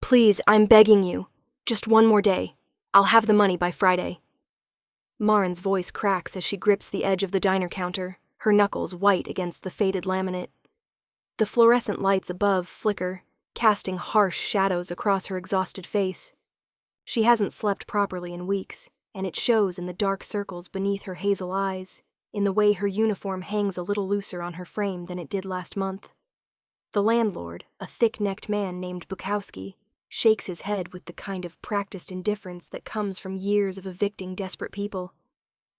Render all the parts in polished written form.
Please, I'm begging you. Just one more day. I'll have the money by Friday. Marin's voice cracks as she grips the edge of the diner counter, her knuckles white against the faded laminate. The fluorescent lights above flicker, casting harsh shadows across her exhausted face. She hasn't slept properly in weeks, and it shows in the dark circles beneath her hazel eyes, in the way her uniform hangs a little looser on her frame than it did last month. The landlord, a thick-necked man named Bukowski, shakes his head with the kind of practiced indifference that comes from years of evicting desperate people.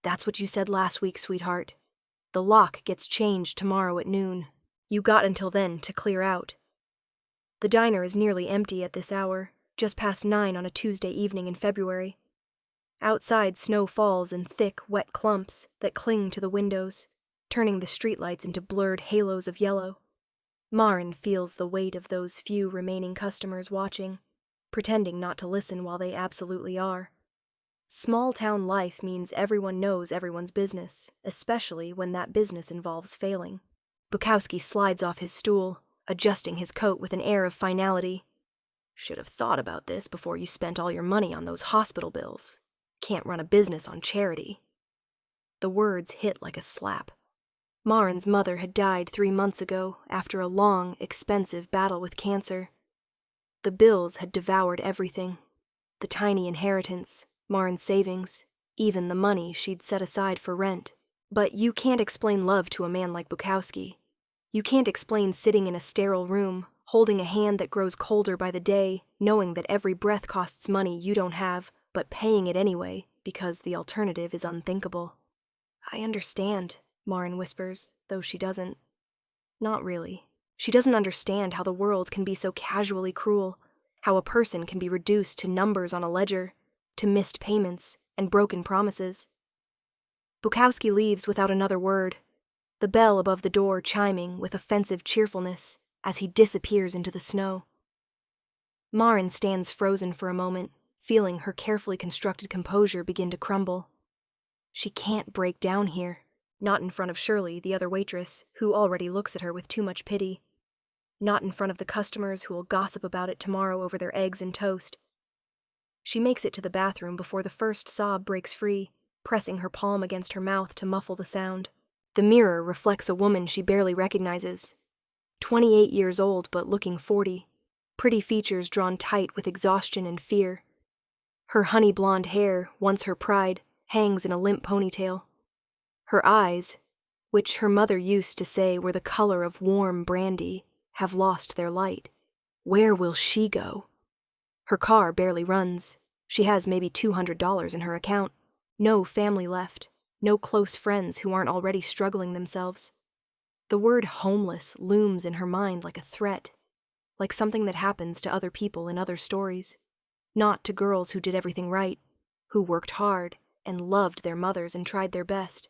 That's what you said last week, sweetheart. The lock gets changed tomorrow at noon. You got until then to clear out. The diner is nearly empty at this hour, just past 9 on a Tuesday evening in February. Outside, snow falls in thick, wet clumps that cling to the windows, turning the streetlights into blurred halos of yellow. Marin feels the weight of those few remaining customers watching, pretending not to listen while they absolutely are. Small-town life means everyone knows everyone's business, especially when that business involves failing. Bukowski slides off his stool, adjusting his coat with an air of finality. Should have thought about this before you spent all your money on those hospital bills. Can't run a business on charity. The words hit like a slap. Marin's mother had died 3 months ago after a long, expensive battle with cancer. The bills had devoured everything. The tiny inheritance, Marin's savings, even the money she'd set aside for rent. But you can't explain love to a man like Bukowski. You can't explain sitting in a sterile room, holding a hand that grows colder by the day, knowing that every breath costs money you don't have, but paying it anyway, because the alternative is unthinkable. I understand, Marin whispers, though she doesn't. Not really. She doesn't understand how the world can be so casually cruel, how a person can be reduced to numbers on a ledger, to missed payments and broken promises. Bukowski leaves without another word, the bell above the door chiming with offensive cheerfulness as he disappears into the snow. Marin stands frozen for a moment, feeling her carefully constructed composure begin to crumble. She can't break down here. Not in front of Shirley, the other waitress, who already looks at her with too much pity. Not in front of the customers who will gossip about it tomorrow over their eggs and toast. She makes it to the bathroom before the first sob breaks free, pressing her palm against her mouth to muffle the sound. The mirror reflects a woman she barely recognizes. 28 years old but looking 40, pretty features drawn tight with exhaustion and fear. Her honey blonde hair, once her pride, hangs in a limp ponytail. Her eyes, which her mother used to say were the color of warm brandy, have lost their light. Where will she go? Her car barely runs. She has maybe $200 in her account. No family left. No close friends who aren't already struggling themselves. The word homeless looms in her mind like a threat, like something that happens to other people in other stories. Not to girls who did everything right, who worked hard and loved their mothers and tried their best.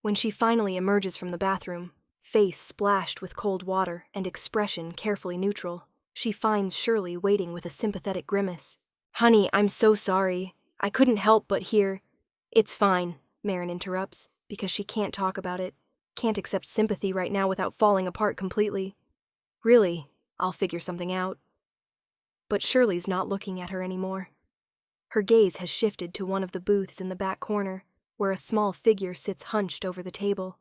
When she finally emerges from the bathroom, face splashed with cold water and expression carefully neutral, she finds Shirley waiting with a sympathetic grimace. "Honey, I'm so sorry. I couldn't help but hear—" "It's fine," Marin interrupts, because she can't talk about it, can't accept sympathy right now without falling apart completely. "Really, I'll figure something out." But Shirley's not looking at her anymore. Her gaze has shifted to one of the booths in the back corner, where a small figure sits hunched over the table.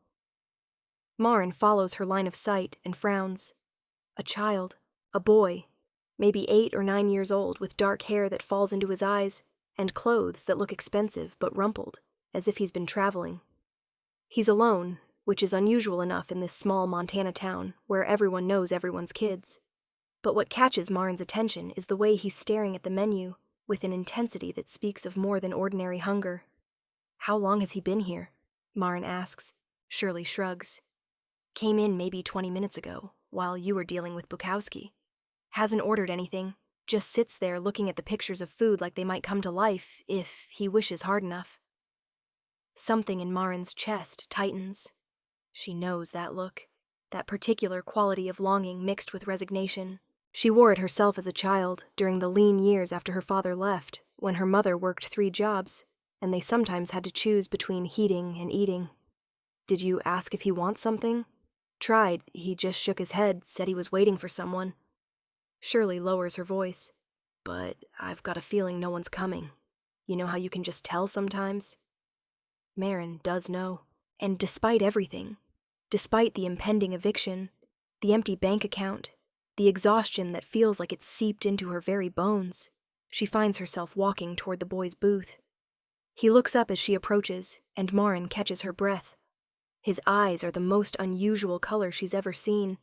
Marin follows her line of sight and frowns. A child, a boy, maybe 8 or 9 years old, with dark hair that falls into his eyes, and clothes that look expensive but rumpled, as if he's been traveling. He's alone, which is unusual enough in this small Montana town where everyone knows everyone's kids. But what catches Marin's attention is the way he's staring at the menu with an intensity that speaks of more than ordinary hunger. "How long has he been here?" Marin asks. Shirley shrugs. "Came in maybe 20 minutes ago, while you were dealing with Bukowski. Hasn't ordered anything, just sits there looking at the pictures of food like they might come to life if he wishes hard enough." Something in Marin's chest tightens. She knows that look, that particular quality of longing mixed with resignation. She wore it herself as a child, during the lean years after her father left, when her mother worked 3 jobs, and they sometimes had to choose between heating and eating. "Did you ask if he wants something?" "Tried. He just shook his head, said he was waiting for someone." Shirley lowers her voice. but I've got a feeling no one's coming. You know how you can just tell sometimes? Maren does know, and despite everything, despite the impending eviction, the empty bank account, the exhaustion that feels like it's seeped into her very bones, she finds herself walking toward the boy's booth. He looks up as she approaches, and Maren catches her breath. His eyes are the most unusual color she's ever seen,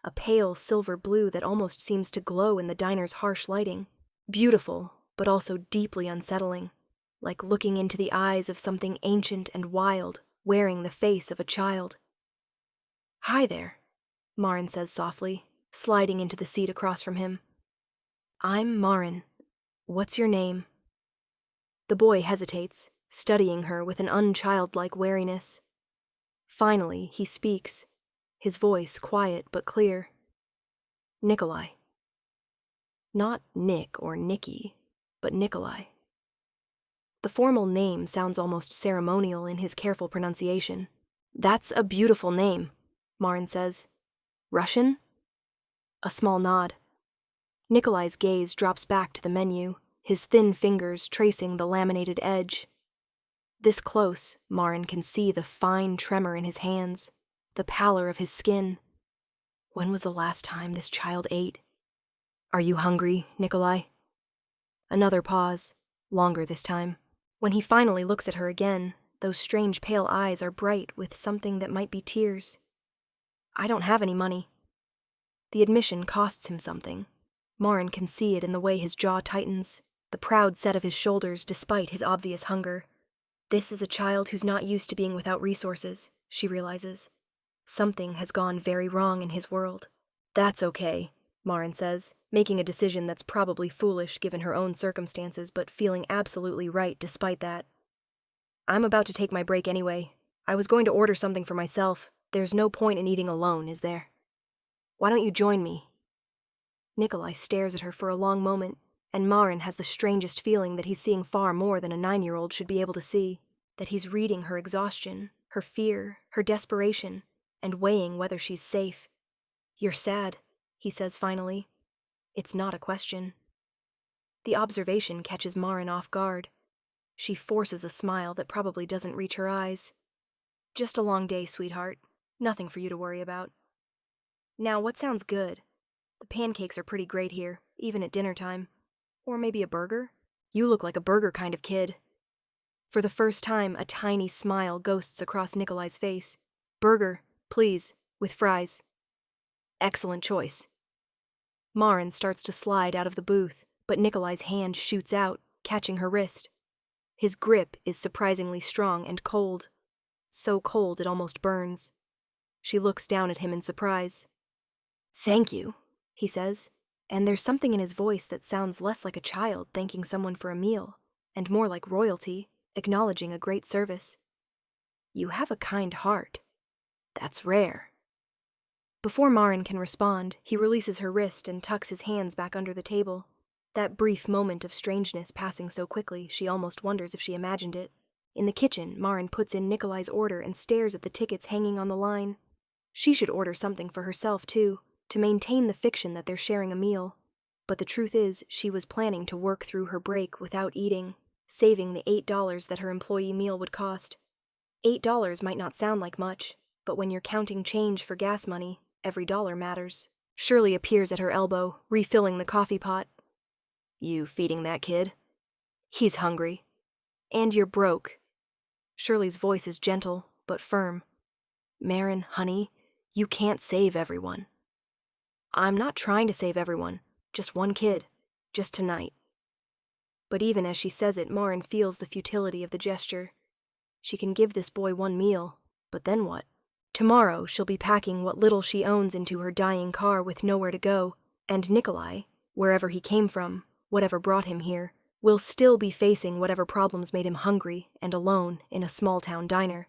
a pale silver blue that almost seems to glow in the diner's harsh lighting. Beautiful, but also deeply unsettling, like looking into the eyes of something ancient and wild, wearing the face of a child. "Hi there," Maren says softly, sliding into the seat across from him. "I'm Maren. What's your name?" The boy hesitates, studying her with an unchildlike wariness. Finally, he speaks, his voice quiet but clear. "Nikolai." Not Nick or Nicky, but Nikolai. The formal name sounds almost ceremonial in his careful pronunciation. "That's a beautiful name," Maren says. "Russian?" A small nod. Nikolai's gaze drops back to the menu, his thin fingers tracing the laminated edge. This close, Maren can see the fine tremor in his hands, the pallor of his skin. When was the last time this child ate? "Are you hungry, Nikolai?" Another pause, longer this time. When he finally looks at her again, those strange pale eyes are bright with something that might be tears. "I don't have any money." The admission costs him something. Maren can see it in the way his jaw tightens, the proud set of his shoulders despite his obvious hunger. This is a child who's not used to being without resources, she realizes. Something has gone very wrong in his world. "That's okay," Maren says, making a decision that's probably foolish given her own circumstances, but feeling absolutely right despite that. "I'm about to take my break anyway. I was going to order something for myself. There's no point in eating alone, is there? Why don't you join me?" Nikolai stares at her for a long moment, and Maren has the strangest feeling that he's seeing far more than a 9-year-old should be able to see, that he's reading her exhaustion, her fear, her desperation, and weighing whether she's safe. "You're sad," he says finally. It's not a question. The observation catches Maren off guard. She forces a smile that probably doesn't reach her eyes. "Just a long day, sweetheart. Nothing for you to worry about. Now, what sounds good? The pancakes are pretty great here, even at dinner time. Or maybe a burger? You look like a burger kind of kid." For the first time, a tiny smile ghosts across Nikolai's face. "Burger, please, with fries." "Excellent choice." Maren starts to slide out of the booth, but Nikolai's hand shoots out, catching her wrist. His grip is surprisingly strong and cold. So cold it almost burns. She looks down at him in surprise. "Thank you," he says, and there's something in his voice that sounds less like a child thanking someone for a meal, and more like royalty, acknowledging a great service. "You have a kind heart. That's rare." Before Maren can respond, he releases her wrist and tucks his hands back under the table. That brief moment of strangeness passing so quickly, she almost wonders if she imagined it. In the kitchen, Maren puts in Nikolai's order and stares at the tickets hanging on the line. She should order something for herself, too, to maintain the fiction that they're sharing a meal. But the truth is, she was planning to work through her break without eating, saving the $8 that her employee meal would cost. $8 might not sound like much, but when you're counting change for gas money, every dollar matters. Shirley appears at her elbow, refilling the coffee pot. "You feeding that kid?" "He's hungry." "And you're broke." Shirley's voice is gentle, but firm. "Maren, honey, you can't save everyone." "I'm not trying to save everyone. Just one kid. Just tonight." But even as she says it, Maren feels the futility of the gesture. She can give this boy one meal, but then what? Tomorrow she'll be packing what little she owns into her dying car with nowhere to go, and Nikolai, wherever he came from, whatever brought him here, will still be facing whatever problems made him hungry and alone in a small-town diner.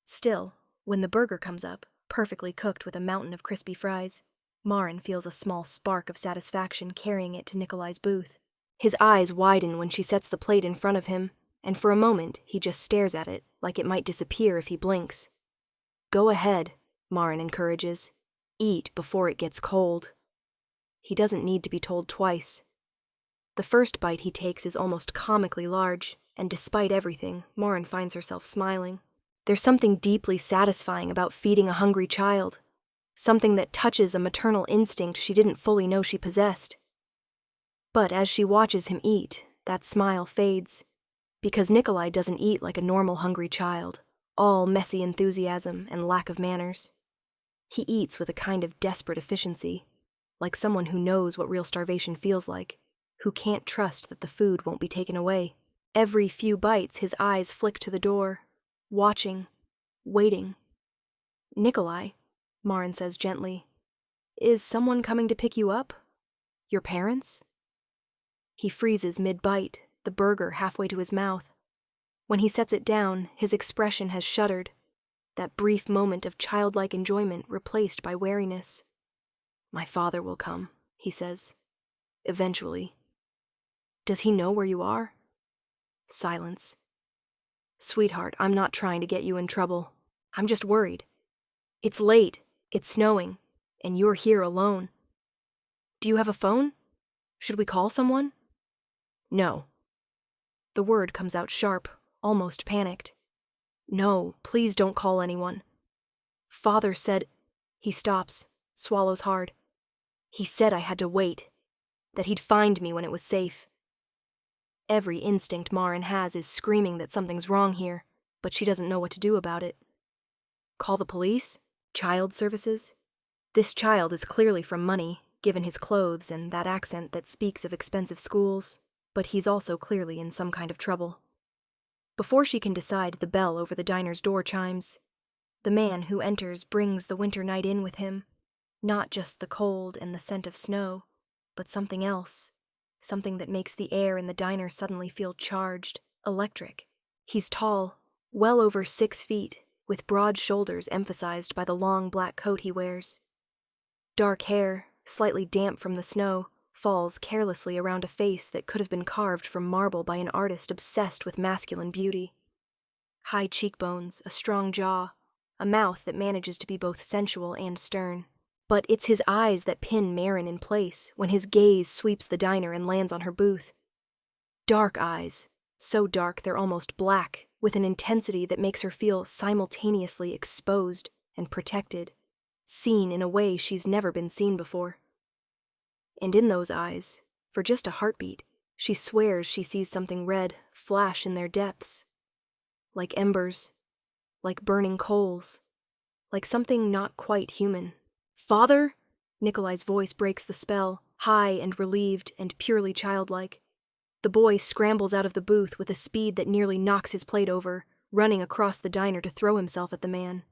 Still, when the burger comes up, perfectly cooked with a mountain of crispy fries, Maren feels a small spark of satisfaction carrying it to Nikolai's booth. His eyes widen when she sets the plate in front of him, and for a moment he just stares at it like it might disappear if he blinks. "Go ahead," Maren encourages. "Eat before it gets cold." He doesn't need to be told twice. The first bite he takes is almost comically large, and despite everything, Marin finds herself smiling. There's something deeply satisfying about feeding a hungry child, something that touches a maternal instinct she didn't fully know she possessed. But as she watches him eat, that smile fades, because Nikolai doesn't eat like a normal hungry child, all messy enthusiasm and lack of manners. He eats with a kind of desperate efficiency, like someone who knows what real starvation feels like, who can't trust that the food won't be taken away. Every few bites, his eyes flick to the door, watching, waiting. "Nikolai," Marin says gently, "is someone coming to pick you up? Your parents?" He freezes mid-bite, the burger halfway to his mouth. When he sets it down, his expression has shuddered, that brief moment of childlike enjoyment replaced by wariness. "My father will come," he says. "Eventually." "Does he know where you are?" Silence. "Sweetheart, I'm not trying to get you in trouble. I'm just worried. It's late, it's snowing, and you're here alone. Do you have a phone? Should we call someone?" "No." The word comes out sharp, almost panicked. "No, please don't call anyone. Father said—" He stops, swallows hard. "He said I had to wait, that he'd find me when it was safe." Every instinct Marin has is screaming that something's wrong here, but she doesn't know what to do about it. Call the police? Child services? This child is clearly from money, given his clothes and that accent that speaks of expensive schools, but he's also clearly in some kind of trouble. Before she can decide, the bell over the diner's door chimes. The man who enters brings the winter night in with him, not just the cold and the scent of snow, but something else. Something that makes the air in the diner suddenly feel charged, electric. He's tall, well over 6 feet, with broad shoulders emphasized by the long black coat he wears. Dark hair, slightly damp from the snow, falls carelessly around a face that could have been carved from marble by an artist obsessed with masculine beauty. High cheekbones, a strong jaw, a mouth that manages to be both sensual and stern. But it's his eyes that pin Marin in place when his gaze sweeps the diner and lands on her booth. Dark eyes, so dark they're almost black, with an intensity that makes her feel simultaneously exposed and protected, seen in a way she's never been seen before. And in those eyes, for just a heartbeat, she swears she sees something red flash in their depths. Like embers, like burning coals, like something not quite human. "Father?" Nikolai's voice breaks the spell, high and relieved and purely childlike. The boy scrambles out of the booth with a speed that nearly knocks his plate over, running across the diner to throw himself at the man.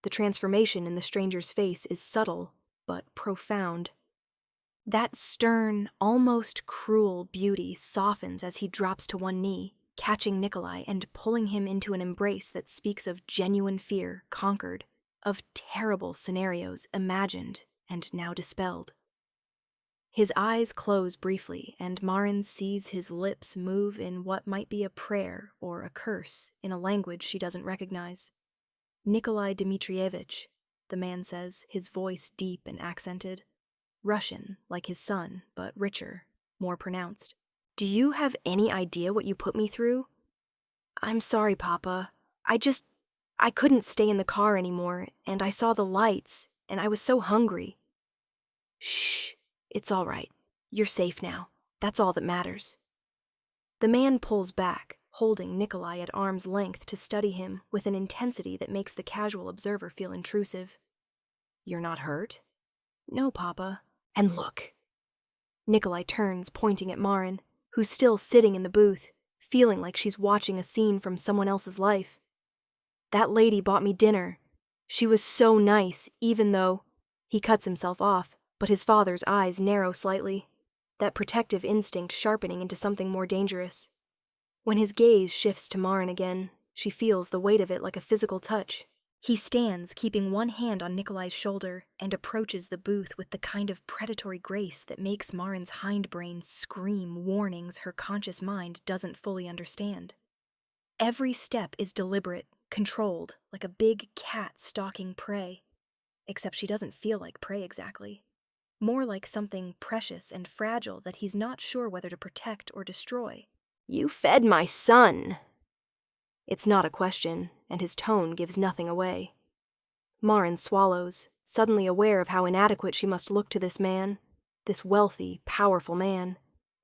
The transformation in the stranger's face is subtle, but profound. That stern, almost cruel beauty softens as he drops to one knee, catching Nikolai and pulling him into an embrace that speaks of genuine fear conquered, of terrible scenarios imagined and now dispelled. His eyes close briefly, and Marin sees his lips move in what might be a prayer or a curse in a language she doesn't recognize. "Nikolai Dmitrievich," the man says, his voice deep and accented. Russian, like his son, but richer, more pronounced. "Do you have any idea what you put me through?" "I'm sorry, Papa. I couldn't stay in the car anymore, and I saw the lights, and I was so hungry." "Shh, it's all right. You're safe now. That's all that matters." The man pulls back, holding Nikolai at arm's length to study him with an intensity that makes the casual observer feel intrusive. "You're not hurt?" "No, Papa." "And look." Nikolai turns, pointing at Marin, who's still sitting in the booth, feeling like she's watching a scene from someone else's life. "That lady bought me dinner. She was so nice, even though—" He cuts himself off, but his father's eyes narrow slightly, that protective instinct sharpening into something more dangerous. When his gaze shifts to Marin again, she feels the weight of it like a physical touch. He stands, keeping one hand on Nikolai's shoulder, and approaches the booth with the kind of predatory grace that makes Marin's hindbrain scream warnings her conscious mind doesn't fully understand. Every step is deliberate, controlled, like a big cat stalking prey. Except she doesn't feel like prey exactly. more like something precious and fragile that he's not sure whether to protect or destroy. "You fed my son!" It's not a question, and his tone gives nothing away. Maren swallows, suddenly aware of how inadequate she must look to this man, this wealthy, powerful man,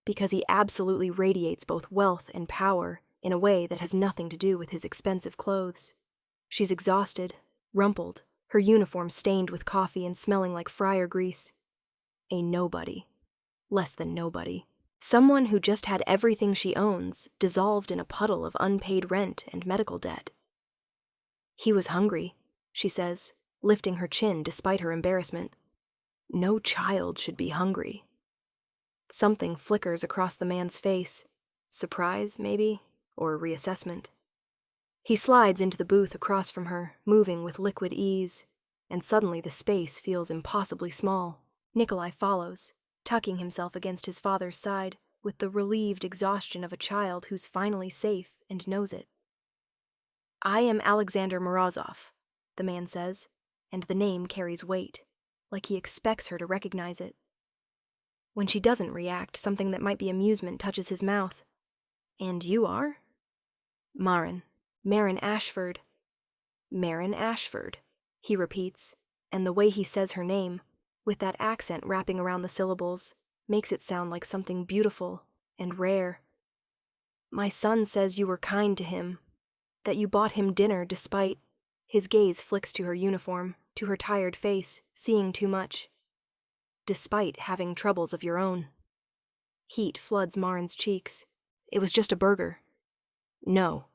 because he absolutely radiates both wealth and power in a way that has nothing to do with his expensive clothes. She's exhausted, rumpled, her uniform stained with coffee and smelling like fryer grease. A nobody. Less than nobody. Someone who just had everything she owns dissolved in a puddle of unpaid rent and medical debt. "He was hungry," she says, lifting her chin despite her embarrassment. No child should be hungry. Something flickers across the man's face. Surprise, maybe, or reassessment. He slides into the booth across from her, moving with liquid ease, and suddenly the space feels impossibly small. Nikolai follows, tucking himself against his father's side with the relieved exhaustion of a child who's finally safe and knows it. "I am Alexander Morozov," the man says, and the name carries weight, like he expects her to recognize it. When she doesn't react, something that might be amusement touches his mouth. "And you are?" "Maren Ashford." "Maren Ashford," he repeats, and the way he says her name, with that accent wrapping around the syllables, makes it sound like something beautiful and rare. "My son says you were kind to him, that you bought him dinner despite—" His gaze flicks to her uniform, to her tired face, seeing too much. "Despite having troubles of your own." Heat floods Maren's cheeks. "It was just a burger." "No."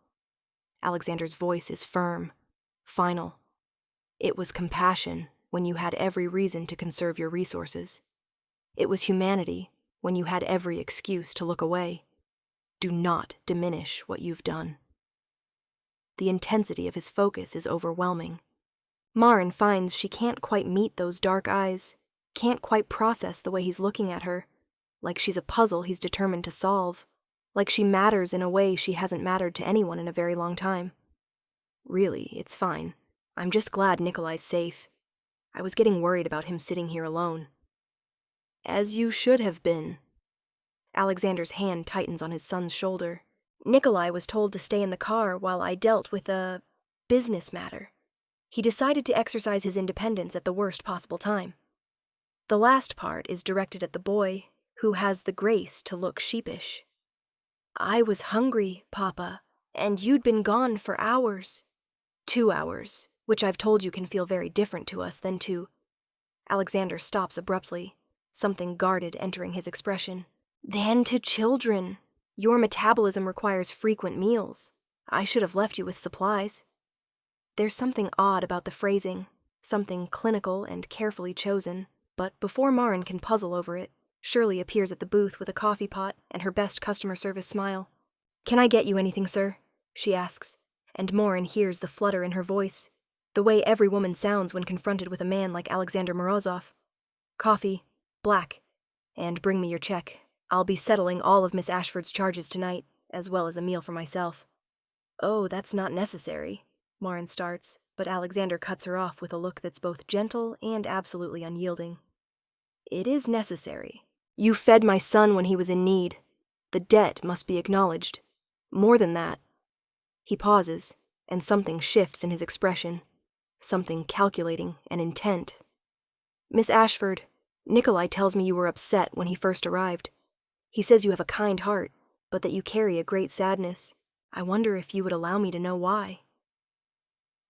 Alexander's voice is firm, final. "It was compassion when you had every reason to conserve your resources. It was humanity when you had every excuse to look away. Do not diminish what you've done." The intensity of his focus is overwhelming. Maren finds she can't quite meet those dark eyes, can't quite process the way he's looking at her, like she's a puzzle he's determined to solve, like she matters in a way she hasn't mattered to anyone in a very long time. "Really, it's fine. I'm just glad Nikolai's safe. I was getting worried about him sitting here alone." "As you should have been." Alexander's hand tightens on his son's shoulder. "Nikolai was told to stay in the car while I dealt with a business matter. He decided to exercise his independence at the worst possible time." The last part is directed at the boy, who has the grace to look sheepish. "I was hungry, Papa, and you'd been gone for hours." 2 hours, which I've told you can feel very different to us than to— Alexander stops abruptly, something guarded entering his expression. "Than to children. Your metabolism requires frequent meals. I should have left you with supplies." There's something odd about the phrasing, something clinical and carefully chosen, but before Maren can puzzle over it, Shirley appears at the booth with a coffee pot and her best customer service smile. "Can I get you anything, sir?" she asks, and Maren hears the flutter in her voice, the way every woman sounds when confronted with a man like Alexander Morozov. "Coffee, black, and bring me your check. I'll be settling all of Miss Ashford's charges tonight, as well as a meal for myself." "Oh, that's not necessary," Maren starts, but Alexander cuts her off with a look that's both gentle and absolutely unyielding. "It is necessary. You fed my son when he was in need. The debt must be acknowledged. More than that." He pauses, and something shifts in his expression, something calculating and intent. "Miss Ashford, Nikolai tells me you were upset when he first arrived. He says you have a kind heart, but that you carry a great sadness. I wonder if you would allow me to know why."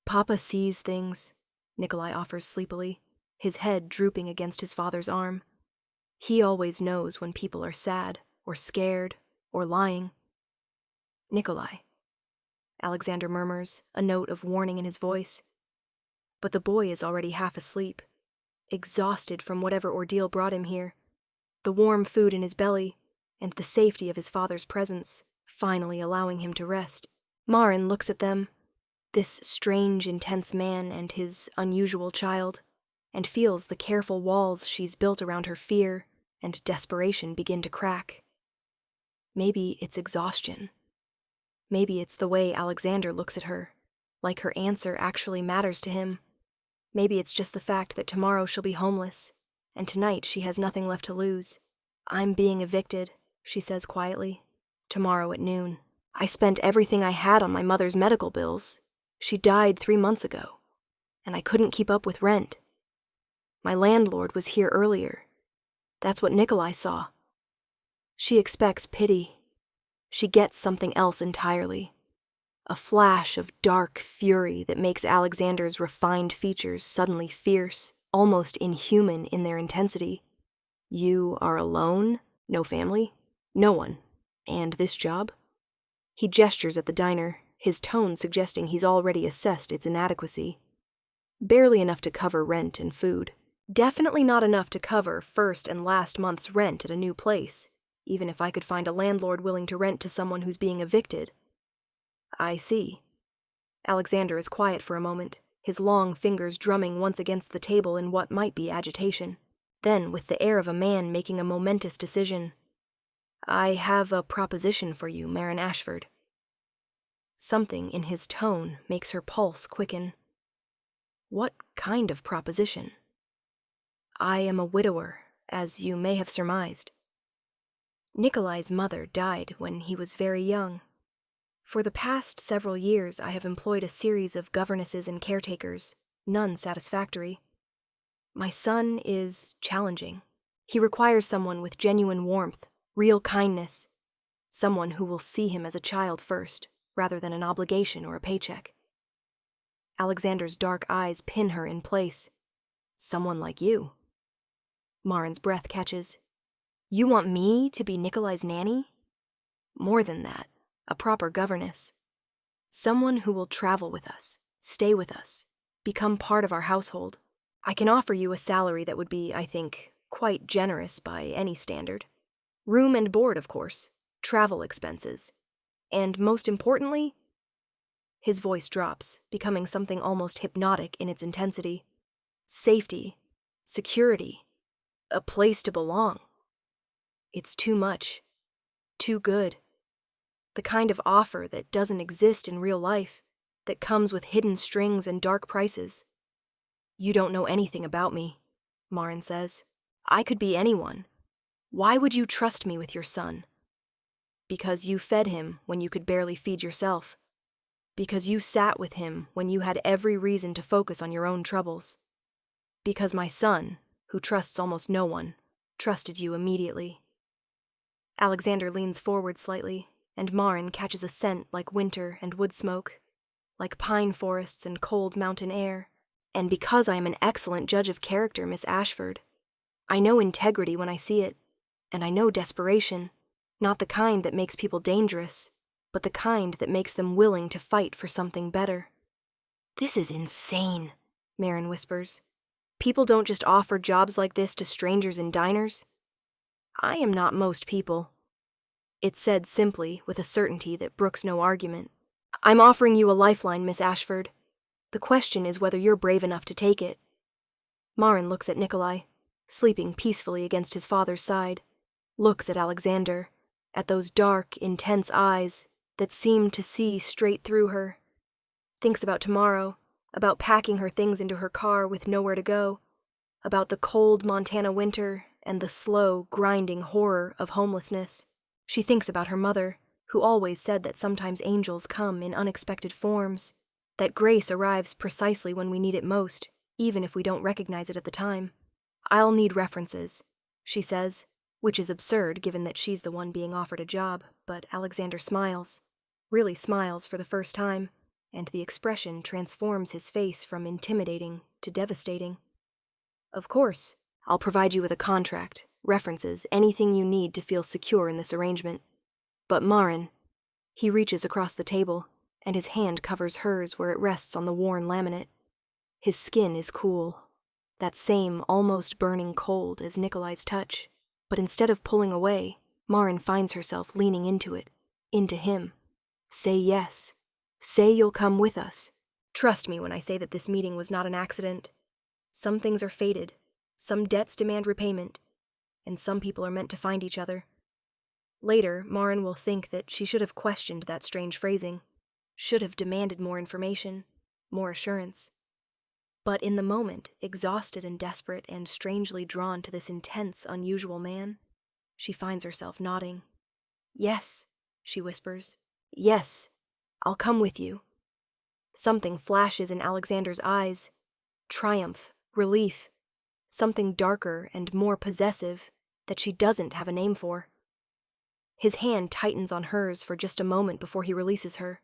"Papa sees things," Nikolai offers sleepily, his head drooping against his father's arm. "He always knows when people are sad, or scared, or lying." "Nikolai," Alexander murmurs, a note of warning in his voice. But the boy is already half asleep, exhausted from whatever ordeal brought him here, the warm food in his belly, and the safety of his father's presence, finally allowing him to rest. Maren looks at them, this strange, intense man and his unusual child, and feels the careful walls she's built around her fear and desperation begin to crack. Maybe it's exhaustion. Maybe it's the way Alexander looks at her, like her answer actually matters to him. Maybe it's just the fact that tomorrow she'll be homeless, and tonight she has nothing left to lose. I'm being evicted, she says quietly. Tomorrow at noon. I spent everything I had on my mother's medical bills. She died 3 months ago, and I couldn't keep up with rent. My landlord was here earlier. That's what Nikolai saw. She expects pity. She gets something else entirely. A flash of dark fury that makes Alexander's refined features suddenly fierce, almost inhuman in their intensity. You are alone? No family? No one? And this job? He gestures at the diner, his tone suggesting he's already assessed its inadequacy. Barely enough to cover rent and food. Definitely not enough to cover first and last month's rent at a new place, even if I could find a landlord willing to rent to someone who's being evicted. I see. Alexander is quiet for a moment, his long fingers drumming once against the table in what might be agitation. Then, with the air of a man making a momentous decision, I have a proposition for you, Marin Ashford. Something in his tone makes her pulse quicken. What kind of proposition? I am a widower, as you may have surmised. Nikolai's mother died when he was very young. For the past several years, I have employed a series of governesses and caretakers, none satisfactory. My son is challenging. He requires someone with genuine warmth, real kindness, someone who will see him as a child first, rather than an obligation or a paycheck. Alexander's dark eyes pin her in place. Someone like you. Marin's breath catches. You want me to be Nikolai's nanny? More than that, a proper governess. Someone who will travel with us, stay with us, become part of our household. I can offer you a salary that would be, I think, quite generous by any standard. Room and board, of course, travel expenses, and most importantly, his voice drops, becoming something almost hypnotic in its intensity. Safety, security, a place to belong. It's too much, too good. The kind of offer that doesn't exist in real life, that comes with hidden strings and dark prices. You don't know anything about me, Marin says. I could be anyone. Why would you trust me with your son? Because you fed him when you could barely feed yourself. Because you sat with him when you had every reason to focus on your own troubles. Because my son, who trusts almost no one, trusted you immediately. Alexander leans forward slightly, and Marin catches a scent like winter and wood smoke, like pine forests and cold mountain air. And because I am an excellent judge of character, Miss Ashford, I know integrity when I see it, and I know desperation, not the kind that makes people dangerous, but the kind that makes them willing to fight for something better. This is insane, Marin whispers. People don't just offer jobs like this to strangers in diners. I am not most people. It's said simply, with a certainty that brooks no argument. I'm offering you a lifeline, Miss Ashford. The question is whether you're brave enough to take it. Marin looks at Nikolai, sleeping peacefully against his father's side, looks at Alexander, at those dark, intense eyes that seem to see straight through her, thinks about tomorrow, about packing her things into her car with nowhere to go, about the cold Montana winter and the slow, grinding horror of homelessness. She thinks about her mother, who always said that sometimes angels come in unexpected forms, that grace arrives precisely when we need it most, even if we don't recognize it at the time. I'll need references, she says, which is absurd given that she's the one being offered a job, but Alexander smiles, really smiles for the first time, and the expression transforms his face from intimidating to devastating. Of course, I'll provide you with a contract, references, anything you need to feel secure in this arrangement. But Marin, he reaches across the table, and his hand covers hers where it rests on the worn laminate. His skin is cool, that same almost burning cold as Nikolai's touch, but instead of pulling away, Marin finds herself leaning into it, into him. Say yes. Say you'll come with us. Trust me when I say that this meeting was not an accident. Some things are fated, some debts demand repayment, and some people are meant to find each other. Later, Marin will think that she should have questioned that strange phrasing, should have demanded more information, more assurance. But in the moment, exhausted and desperate and strangely drawn to this intense, unusual man, she finds herself nodding. "Yes," she whispers. "Yes, I'll come with you." Something flashes in Alexander's eyes. Triumph, relief, something darker and more possessive that she doesn't have a name for. His hand tightens on hers for just a moment before he releases her,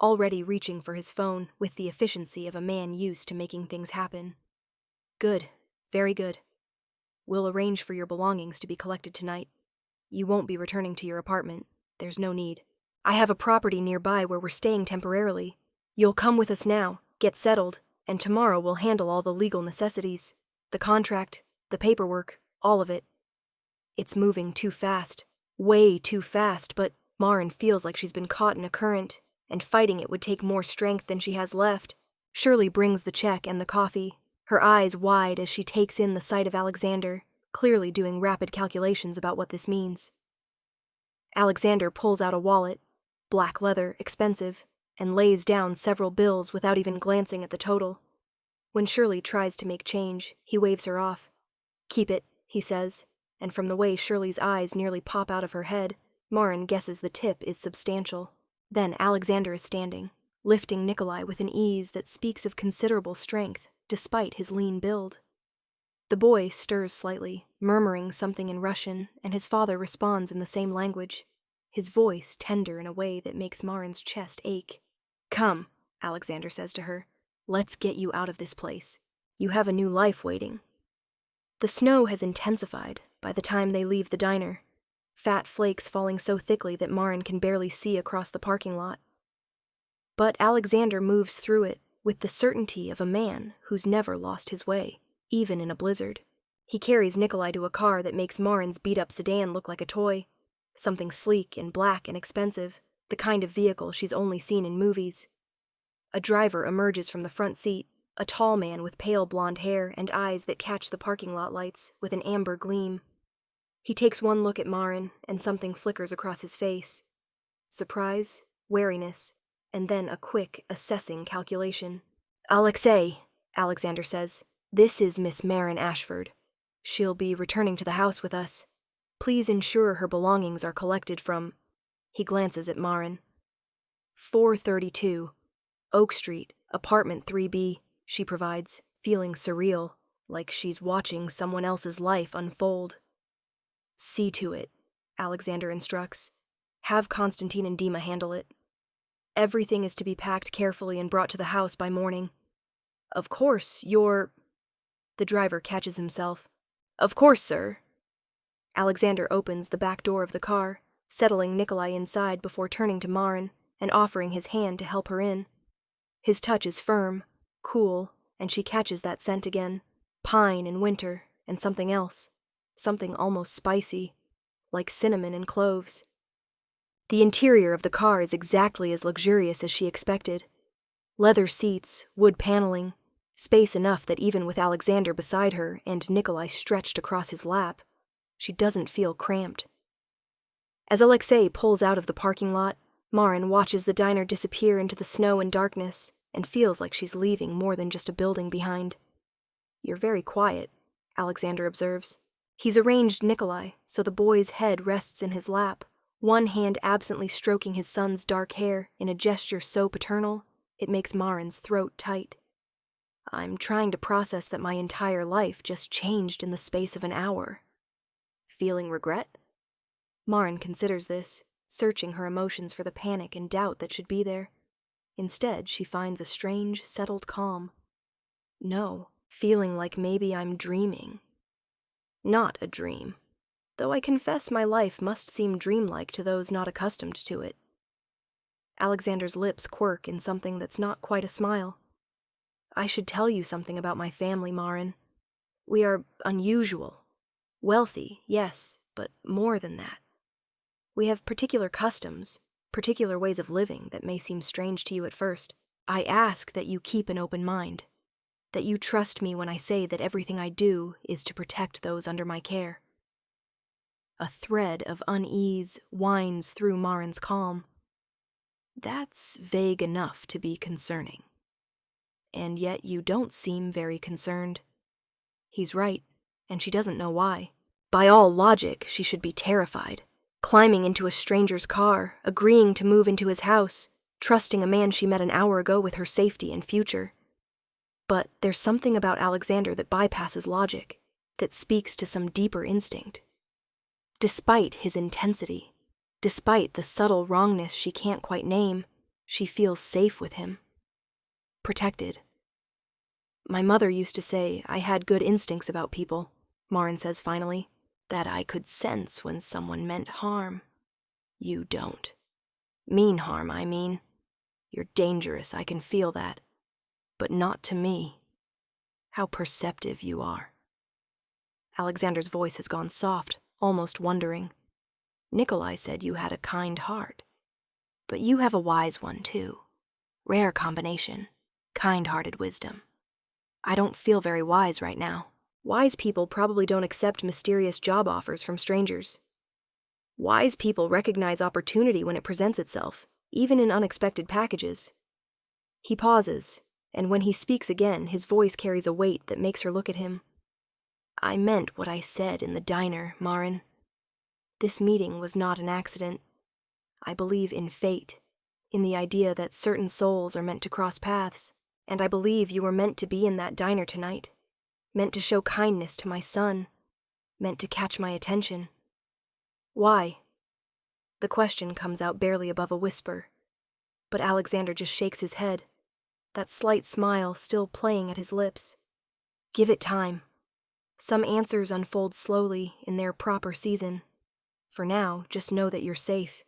already reaching for his phone with the efficiency of a man used to making things happen. "Good, very good. We'll arrange for your belongings to be collected tonight. You won't be returning to your apartment. There's no need. I have a property nearby where we're staying temporarily. You'll come with us now, get settled, and tomorrow we'll handle all the legal necessities. The contract, the paperwork, all of it." It's moving too fast, way too fast, but Maren feels like she's been caught in a current, and fighting it would take more strength than she has left. Shirley brings the check and the coffee, her eyes wide as she takes in the sight of Alexander, clearly doing rapid calculations about what this means. Alexander pulls out a wallet, black leather, expensive, and lays down several bills without even glancing at the total. When Shirley tries to make change, he waves her off. "Keep it," he says, and from the way Shirley's eyes nearly pop out of her head, Maren guesses the tip is substantial. Then Alexander is standing, lifting Nikolai with an ease that speaks of considerable strength, despite his lean build. The boy stirs slightly, murmuring something in Russian, and his father responds in the same language, his voice tender in a way that makes Maren's chest ache. "Come," Alexander says to her. "Let's get you out of this place. You have a new life waiting." The snow has intensified by the time they leave the diner, fat flakes falling so thickly that Maren can barely see across the parking lot. But Alexander moves through it with the certainty of a man who's never lost his way, even in a blizzard. He carries Nikolai to a car that makes Maren's beat-up sedan look like a toy, something sleek and black and expensive, the kind of vehicle she's only seen in movies. A driver emerges from the front seat, a tall man with pale blonde hair and eyes that catch the parking lot lights with an amber gleam. He takes one look at Maren, and something flickers across his face. Surprise, wariness, and then a quick, assessing calculation. "Alexei," Alexander says, "this is Miss Maren Ashford. She'll be returning to the house with us. Please ensure her belongings are collected from—" He glances at Maren. "432, Oak Street, apartment 3B, she provides, feeling surreal, like she's watching someone else's life unfold. "See to it," Alexander instructs. "Have Constantine and Dima handle it. Everything is to be packed carefully and brought to the house by morning. Of course, you're—" The driver catches himself. "Of course, sir." Alexander opens the back door of the car, settling Nikolai inside before turning to Maren and offering his hand to help her in. His touch is firm, cool, and she catches that scent again, pine and winter, and something else. Something almost spicy, like cinnamon and cloves. The interior of the car is exactly as luxurious as she expected. Leather seats, wood paneling, space enough that even with Alexander beside her and Nikolai stretched across his lap, she doesn't feel cramped. As Alexei pulls out of the parking lot, Maren watches the diner disappear into the snow and darkness and feels like she's leaving more than just a building behind. "You're very quiet," Alexander observes. He's arranged Nikolai so the boy's head rests in his lap, one hand absently stroking his son's dark hair in a gesture so paternal it makes Maren's throat tight. "I'm trying to process that my entire life just changed in the space of an hour." "Feeling regret?" Maren considers this, searching her emotions for the panic and doubt that should be there. Instead, she finds a strange, settled calm. "No, feeling like maybe I'm dreaming." Not a dream, though I confess my life must seem dreamlike to those not accustomed to it. Alexander's lips quirk in something that's not quite a smile. "I should tell you something about my family, Maren. We are unusual. Wealthy, yes, but more than that. We have particular customs, particular ways of living that may seem strange to you at first. I ask that you keep an open mind, that you trust me when I say that everything I do is to protect those under my care." A thread of unease winds through Maren's calm. That's vague enough to be concerning. and yet you don't seem very concerned." He's right, and she doesn't know why. By all logic, she should be terrified. Climbing into a stranger's car, agreeing to move into his house, trusting a man she met an hour ago with her safety and future. But there's something about Alexander that bypasses logic, that speaks to some deeper instinct. Despite his intensity, despite the subtle wrongness she can't quite name, she feels safe with him. Protected. "My mother used to say I had good instincts about people," Marin says finally. "That I could sense when someone meant harm. You don't. Mean harm, I mean. You're dangerous, I can feel that. But not to me. How perceptive you are." Alexander's voice has gone soft, almost wondering. "Nikolai said you had a kind heart. But you have a wise one, too. Rare combination. Kind-hearted wisdom. I don't feel very wise right now. Wise people probably don't accept mysterious job offers from strangers. Wise people recognize opportunity when it presents itself, even in unexpected packages." He pauses, and when he speaks again, his voice carries a weight that makes her look at him. "I meant what I said in the diner, Marin. This meeting was not an accident. I believe in fate, in the idea that certain souls are meant to cross paths, and I believe you were meant to be in that diner tonight, meant to show kindness to my son, meant to catch my attention." "Why?" The question comes out barely above a whisper, but Alexander just shakes his head, that slight smile still playing at his lips. Give it time. Some answers unfold slowly in their proper season. For now, just know that you're safe,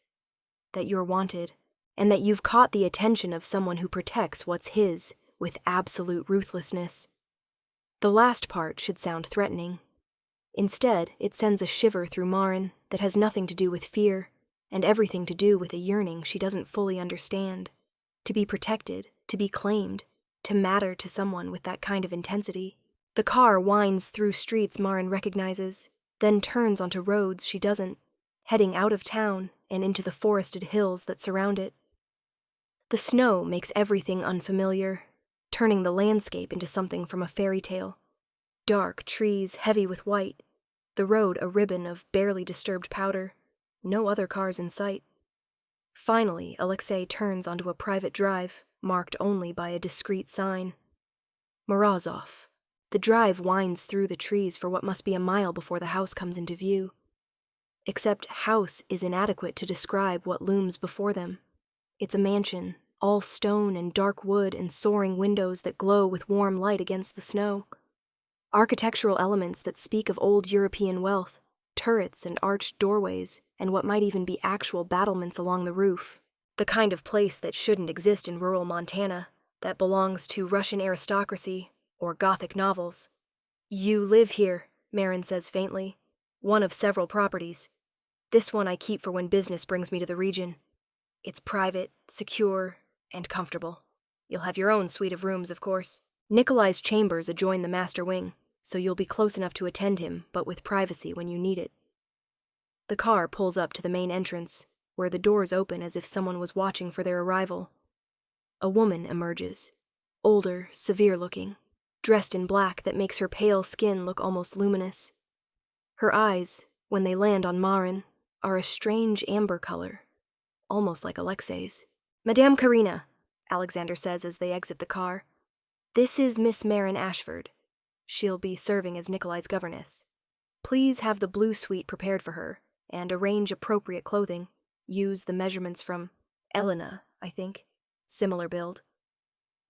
that you're wanted, and that you've caught the attention of someone who protects what's his with absolute ruthlessness. The last part should sound threatening. Instead, it sends a shiver through Marin that has nothing to do with fear, and everything to do with a yearning she doesn't fully understand. To be protected, to be claimed, to matter to someone with that kind of intensity. The car winds through streets Marin recognizes, then turns onto roads she doesn't, heading out of town and into the forested hills that surround it. The snow makes everything unfamiliar, turning the landscape into something from a fairy tale. Dark trees heavy with white, the road a ribbon of barely disturbed powder, no other cars in sight. Finally, Alexei turns onto a private drive, marked only by a discreet sign. Morozov. The drive winds through the trees for what must be a mile before the house comes into view. Except house is inadequate to describe what looms before them. It's a mansion, all stone and dark wood and soaring windows that glow with warm light against the snow. Architectural elements that speak of old European wealth, turrets and arched doorways, and what might even be actual battlements along the roof. The kind of place that shouldn't exist in rural Montana, that belongs to Russian aristocracy or Gothic novels. "You live here," Marin says faintly. "One of several properties. This one I keep for when business brings me to the region. It's private, secure, and comfortable. You'll have your own suite of rooms, of course. Nikolai's chambers adjoin the master wing, so you'll be close enough to attend him, but with privacy when you need it." The car pulls up to the main entrance, where the doors open as if someone was watching for their arrival. A woman emerges, older, severe-looking, dressed in black that makes her pale skin look almost luminous. Her eyes, when they land on Marin, are a strange amber color, almost like Alexei's. "Madame Karina," Alexander says as they exit the car. "This is Miss Marin Ashford. She'll be serving as Nikolai's governess. Please have the blue suite prepared for her, and arrange appropriate clothing. Use the measurements from Elena, I think. Similar build."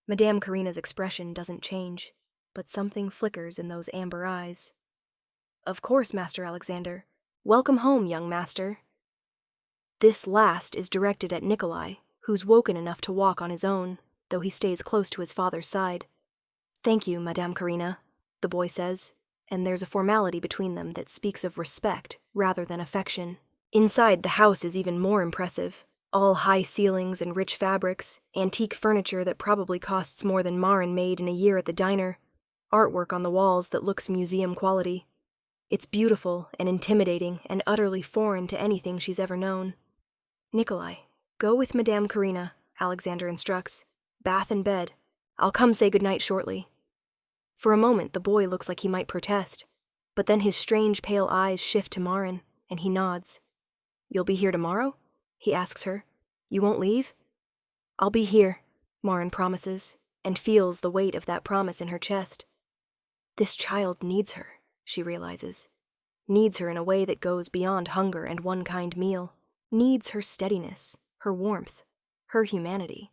Madame Karina's expression doesn't change, but something flickers in those amber eyes. "Of course, Master Alexander. Welcome home, young master." This last is directed at Nikolai, who's woken enough to walk on his own, though he stays close to his father's side. "Thank you, Madame Karina," the boy says, and there's a formality between them that speaks of respect rather than affection. Inside, the house is even more impressive. All high ceilings and rich fabrics, antique furniture that probably costs more than Marin made in a year at the diner, artwork on the walls that looks museum quality. It's beautiful and intimidating and utterly foreign to anything she's ever known. "Nikolai, go with Madame Karina," Alexander instructs. "Bath and bed. I'll come say goodnight shortly. For a moment, the boy looks like he might protest, but then his strange pale eyes shift to Maren, and he nods. You'll be here tomorrow? He asks her. You won't leave? I'll be here, Maren promises, and feels the weight of that promise in her chest. This child needs her, she realizes. Needs her in a way that goes beyond hunger and one kind meal. Needs her steadiness, her warmth, her humanity.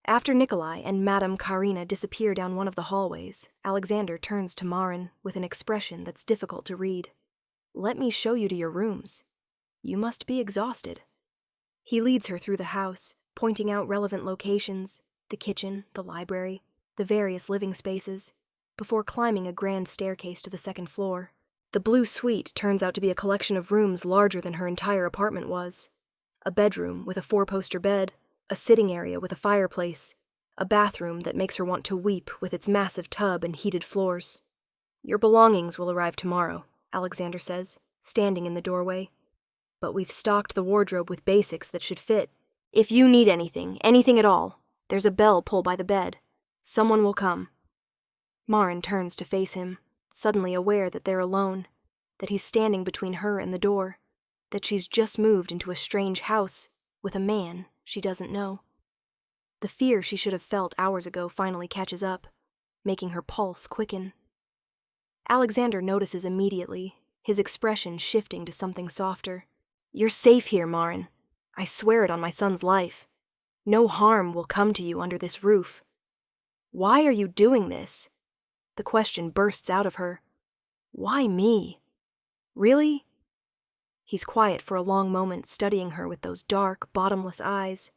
After Nikolai and Madame Karina disappear down one of the hallways, Alexander turns to Maren with an expression that's difficult to read. Let me show you to your rooms. You must be exhausted. He leads her through the house, pointing out relevant locations, the kitchen, the library, the various living spaces, before climbing a grand staircase to the second floor. The blue suite turns out to be a collection of rooms larger than her entire apartment was. A bedroom with a 4-poster bed, a sitting area with a fireplace, a bathroom that makes her want to weep with its massive tub and heated floors. Your belongings will arrive tomorrow, Alexander says, standing in the doorway. But we've stocked the wardrobe with basics that should fit. If you need anything at all, there's a bell pulled by the bed. Someone will come. Maren turns to face him, suddenly aware that they're alone, that he's standing between her and the door, that she's just moved into a strange house with a man she doesn't know. The fear she should have felt hours ago finally catches up, making her pulse quicken. Alexander notices immediately, his expression shifting to something softer. You're safe here, Maren. I swear it on my son's life. No harm will come to you under this roof. Why are you doing this? The question bursts out of her. Why me? Really? He's quiet for a long moment, studying her with those dark, bottomless eyes.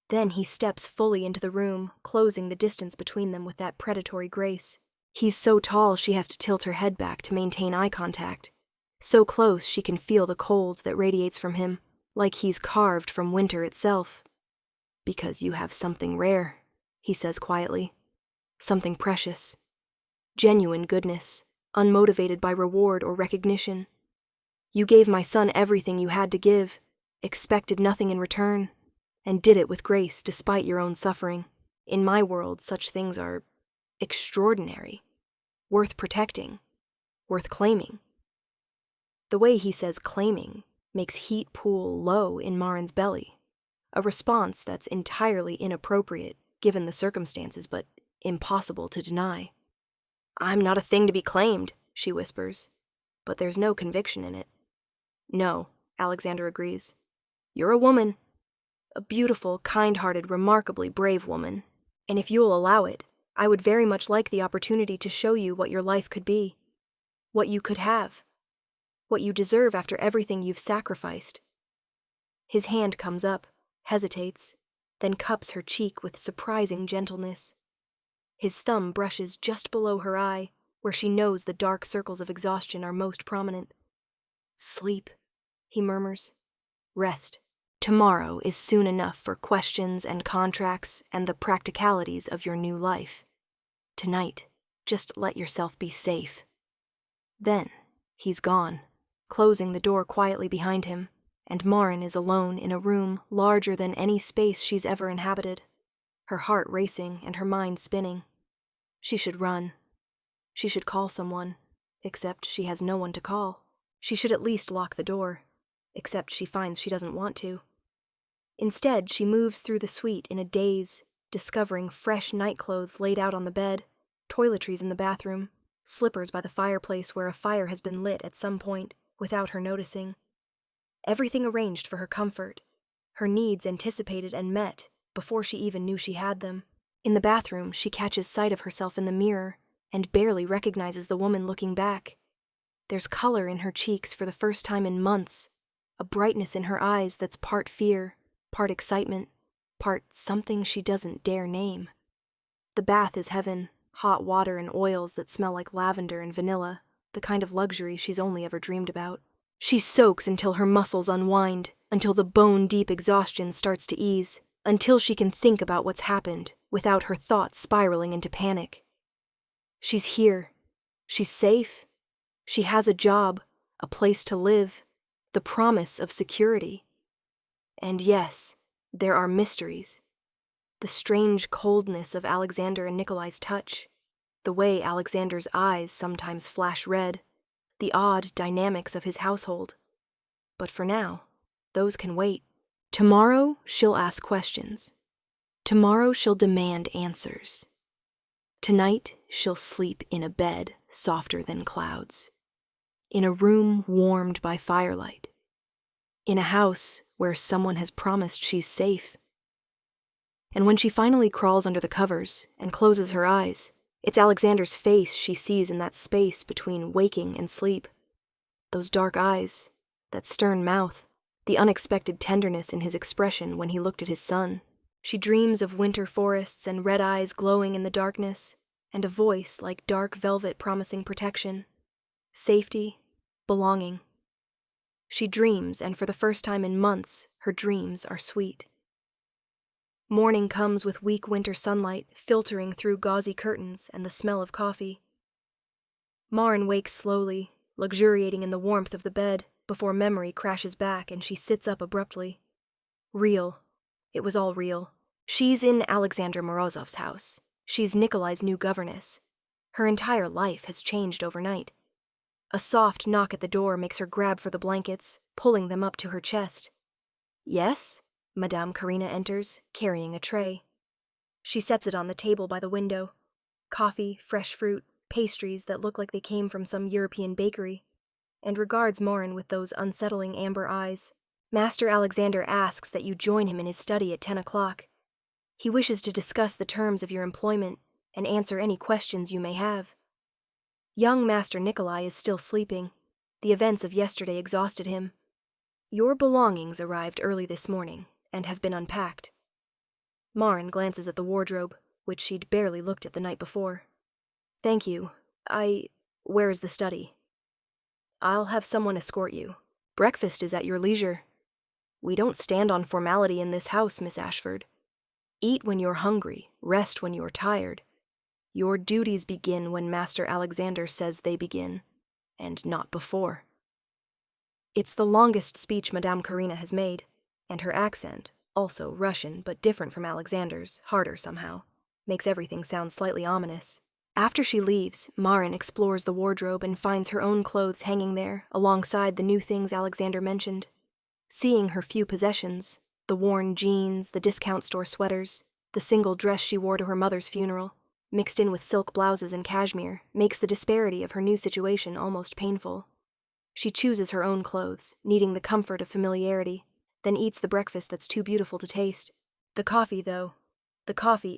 Then he steps fully into the room, closing the distance between them with that predatory grace. He's so tall she has to tilt her head back to maintain eye contact. So close she can feel the cold that radiates from him, like he's carved from winter itself. Because you have something rare, he says quietly. Something precious. Genuine goodness, unmotivated by reward or recognition. You gave my son everything you had to give, expected nothing in return, and did it with grace despite your own suffering. In my world, such things are extraordinary, worth protecting, worth claiming. The way he says claiming makes heat pool low in Maren's belly, a response that's entirely inappropriate given the circumstances, but impossible to deny. I'm not a thing to be claimed, she whispers, but there's no conviction in it. No, Alexander agrees. You're a woman. A beautiful, kind-hearted, remarkably brave woman. And if you'll allow it, I would very much like the opportunity to show you what your life could be. What you could have. What you deserve after everything you've sacrificed. His hand comes up, hesitates, then cups her cheek with surprising gentleness. His thumb brushes just below her eye, where she knows the dark circles of exhaustion are most prominent. Sleep, he murmurs. Rest. Tomorrow is soon enough for questions and contracts and the practicalities of your new life. Tonight, just let yourself be safe. Then, he's gone, closing the door quietly behind him, and Maren is alone in a room larger than any space she's ever inhabited, her heart racing and her mind spinning. She should run. She should call someone, except she has no one to call. She should at least lock the door, except she finds she doesn't want to. Instead, she moves through the suite in a daze, discovering fresh nightclothes laid out on the bed, toiletries in the bathroom, slippers by the fireplace where a fire has been lit at some point, without her noticing. Everything arranged for her comfort, her needs anticipated and met before she even knew she had them. In the bathroom, she catches sight of herself in the mirror and barely recognizes the woman looking back. There's color in her cheeks for the first time in months, a brightness in her eyes that's part fear, part excitement, part something she doesn't dare name. The bath is heaven, hot water and oils that smell like lavender and vanilla, the kind of luxury she's only ever dreamed about. She soaks until her muscles unwind, until the bone-deep exhaustion starts to ease, until she can think about what's happened without her thoughts spiraling into panic. She's here. She's safe. She has a job, a place to live, the promise of security. And yes, there are mysteries. The strange coldness of Alexander and Nikolai's touch, the way Alexander's eyes sometimes flash red, the odd dynamics of his household. But for now, those can wait. Tomorrow, she'll ask questions. Tomorrow, she'll demand answers. Tonight, she'll sleep in a bed softer than clouds, in a room warmed by firelight, in a house where someone has promised she's safe. And when she finally crawls under the covers and closes her eyes, it's Alexander's face she sees in that space between waking and sleep. Those dark eyes, that stern mouth, the unexpected tenderness in his expression when he looked at his son. She dreams of winter forests and red eyes glowing in the darkness, and a voice like dark velvet promising protection, safety, belonging. She dreams, and for the first time in months, her dreams are sweet. Morning comes with weak winter sunlight filtering through gauzy curtains and the smell of coffee. Maren wakes slowly, luxuriating in the warmth of the bed, before memory crashes back and she sits up abruptly. Real. It was all real. She's in Alexander Morozov's house. She's Nikolai's new governess. Her entire life has changed overnight. A soft knock at the door makes her grab for the blankets, pulling them up to her chest. Yes? Madame Karina enters, carrying a tray. She sets it on the table by the window. Coffee, fresh fruit, pastries that look like they came from some European bakery, and regards Maren with those unsettling amber eyes. Master Alexander asks that you join him in his study at 10 o'clock. He wishes to discuss the terms of your employment and answer any questions you may have. Young Master Nikolai is still sleeping. The events of yesterday exhausted him. Your belongings arrived early this morning and have been unpacked. Maren glances at the wardrobe, which she'd barely looked at the night before. Thank you. Where is the study? I'll have someone escort you. Breakfast is at your leisure. We don't stand on formality in this house, Miss Ashford. Eat when you're hungry, rest when you're tired. Your duties begin when Master Alexander says they begin, and not before. It's the longest speech Madame Karina has made, and her accent, also Russian but different from Alexander's, harder somehow, makes everything sound slightly ominous. After she leaves, Maren explores the wardrobe and finds her own clothes hanging there, alongside the new things Alexander mentioned. Seeing her few possessions, the worn jeans, the discount store sweaters, the single dress she wore to her mother's funeral, mixed in with silk blouses and cashmere, makes the disparity of her new situation almost painful. She chooses her own clothes, needing the comfort of familiarity, then eats the breakfast that's too beautiful to taste. The coffee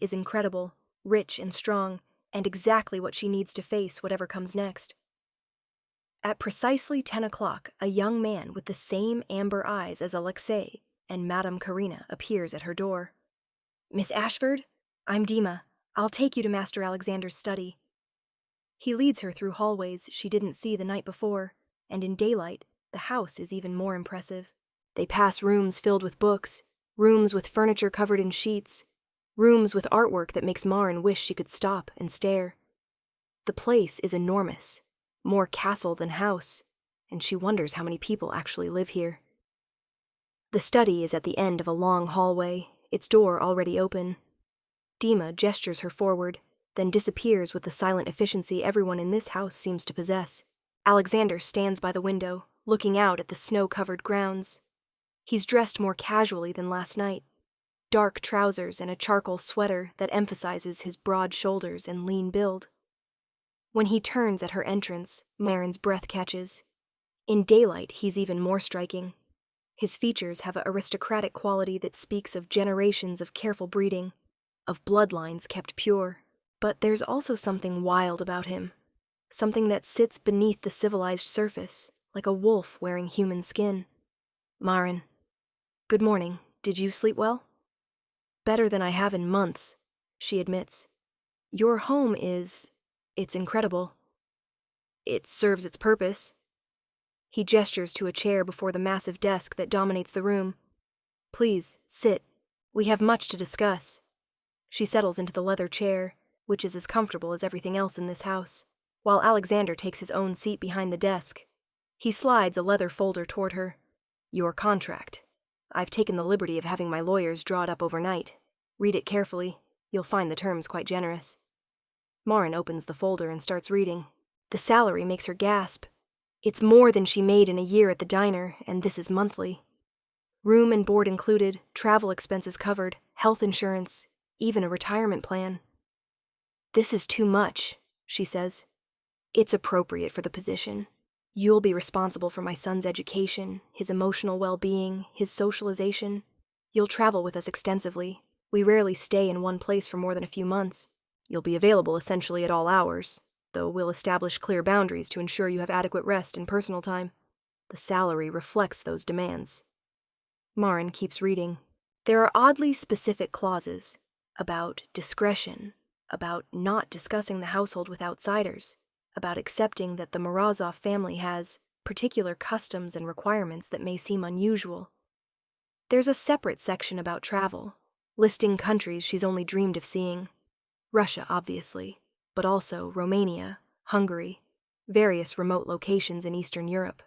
is incredible, rich and strong, and exactly what she needs to face whatever comes next. At precisely 10 o'clock, a young man with the same amber eyes as Alexei and Madame Karina appears at her door. Miss Ashford, I'm Dima. I'll take you to Master Alexander's study. He leads her through hallways she didn't see the night before, and in daylight, the house is even more impressive. They pass rooms filled with books, rooms with furniture covered in sheets, rooms with artwork that makes Maren wish she could stop and stare. The place is enormous, more castle than house, and she wonders how many people actually live here. The study is at the end of a long hallway, its door already open. Dima gestures her forward, then disappears with the silent efficiency everyone in this house seems to possess. Alexander stands by the window, looking out at the snow-covered grounds. He's dressed more casually than last night. Dark trousers and a charcoal sweater that emphasizes his broad shoulders and lean build. When he turns at her entrance, Maren's breath catches. In daylight, he's even more striking. His features have an aristocratic quality that speaks of generations of careful breeding, of bloodlines kept pure. But there's also something wild about him, something that sits beneath the civilized surface, like a wolf wearing human skin. Maren. Good morning. Did you sleep well? Better than I have in months, she admits. Your home it's incredible. It serves its purpose. He gestures to a chair before the massive desk that dominates the room. Please, sit. We have much to discuss. She settles into the leather chair, which is as comfortable as everything else in this house, while Alexander takes his own seat behind the desk. He slides a leather folder toward her. Your contract. I've taken the liberty of having my lawyers draw it up overnight. Read it carefully. You'll find the terms quite generous. Marin opens the folder and starts reading. The salary makes her gasp. It's more than she made in a year at the diner, and this is monthly. Room and board included, travel expenses covered, health insurance, even a retirement plan. This is too much, she says. It's appropriate for the position. You'll be responsible for my son's education, his emotional well-being, his socialization. You'll travel with us extensively. We rarely stay in one place for more than a few months. You'll be available essentially at all hours, though we'll establish clear boundaries to ensure you have adequate rest and personal time. The salary reflects those demands. Marin keeps reading. There are oddly specific clauses about discretion, about not discussing the household with outsiders, about accepting that the Morozov family has particular customs and requirements that may seem unusual. There's a separate section about travel, listing countries she's only dreamed of seeing. Russia, obviously, but also Romania, Hungary, various remote locations in Eastern Europe.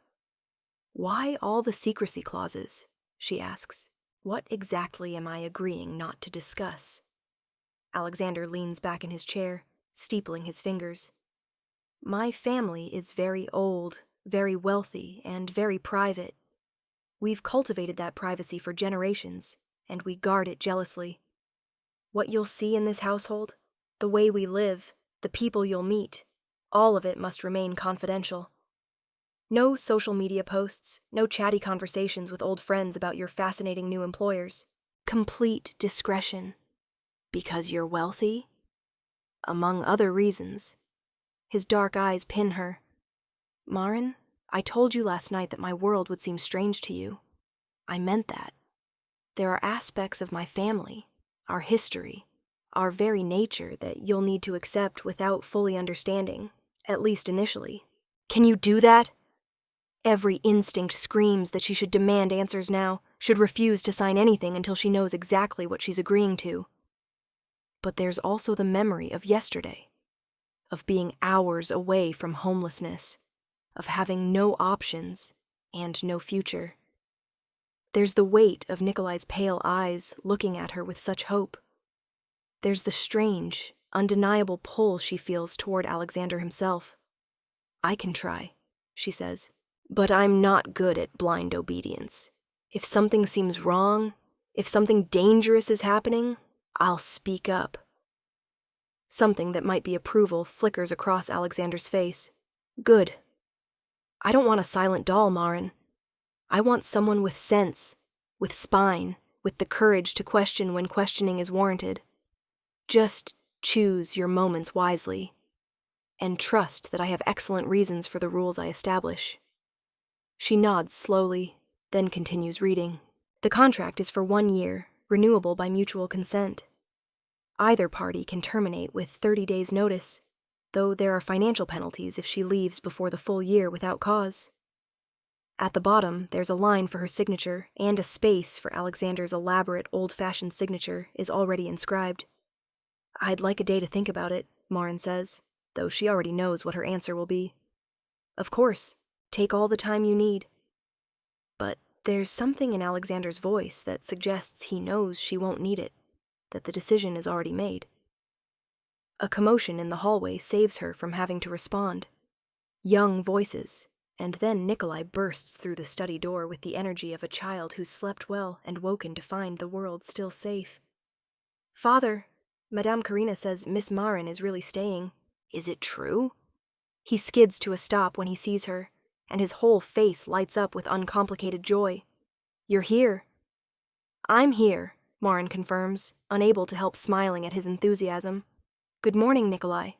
Why all the secrecy clauses? She asks. What exactly am I agreeing not to discuss? Alexander leans back in his chair, steepling his fingers. My family is very old, very wealthy, and very private. We've cultivated that privacy for generations, and we guard it jealously. What you'll see in this household, the way we live, the people you'll meet, all of it must remain confidential. No social media posts, no chatty conversations with old friends about your fascinating new employers. Complete discretion. Because you're wealthy? Among other reasons. His dark eyes pin her. Marin, I told you last night that my world would seem strange to you. I meant that. There are aspects of my family, our history, our very nature that you'll need to accept without fully understanding, at least initially. Can you do that? Every instinct screams that she should demand answers now, should refuse to sign anything until she knows exactly what she's agreeing to. But there's also the memory of yesterday, of being hours away from homelessness, of having no options and no future. There's the weight of Nikolai's pale eyes looking at her with such hope. There's the strange, undeniable pull she feels toward Alexander himself. I can try, she says, but I'm not good at blind obedience. If something seems wrong, if something dangerous is happening, I'll speak up. Something that might be approval flickers across Alexander's face. Good. I don't want a silent doll, Marin. I want someone with sense, with spine, with the courage to question when questioning is warranted. Just choose your moments wisely, and trust that I have excellent reasons for the rules I establish. She nods slowly, then continues reading. The contract is for 1 year, renewable by mutual consent. Either party can terminate with 30 days' notice, though there are financial penalties if she leaves before the full year without cause. At the bottom, there's a line for her signature, and a space for Alexander's elaborate, old-fashioned signature is already inscribed. I'd like a day to think about it, Marin says, though she already knows what her answer will be. Of course, take all the time you need. But there's something in Alexander's voice that suggests he knows she won't need it, that the decision is already made. A commotion in the hallway saves her from having to respond. Young voices, and then Nikolai bursts through the study door with the energy of a child who's slept well and woken to find the world still safe. Father, Madame Karina says Miss Marin is really staying. Is it true? He skids to a stop when he sees her, and his whole face lights up with uncomplicated joy. You're here. I'm here, Marin confirms, unable to help smiling at his enthusiasm. Good morning, Nikolai.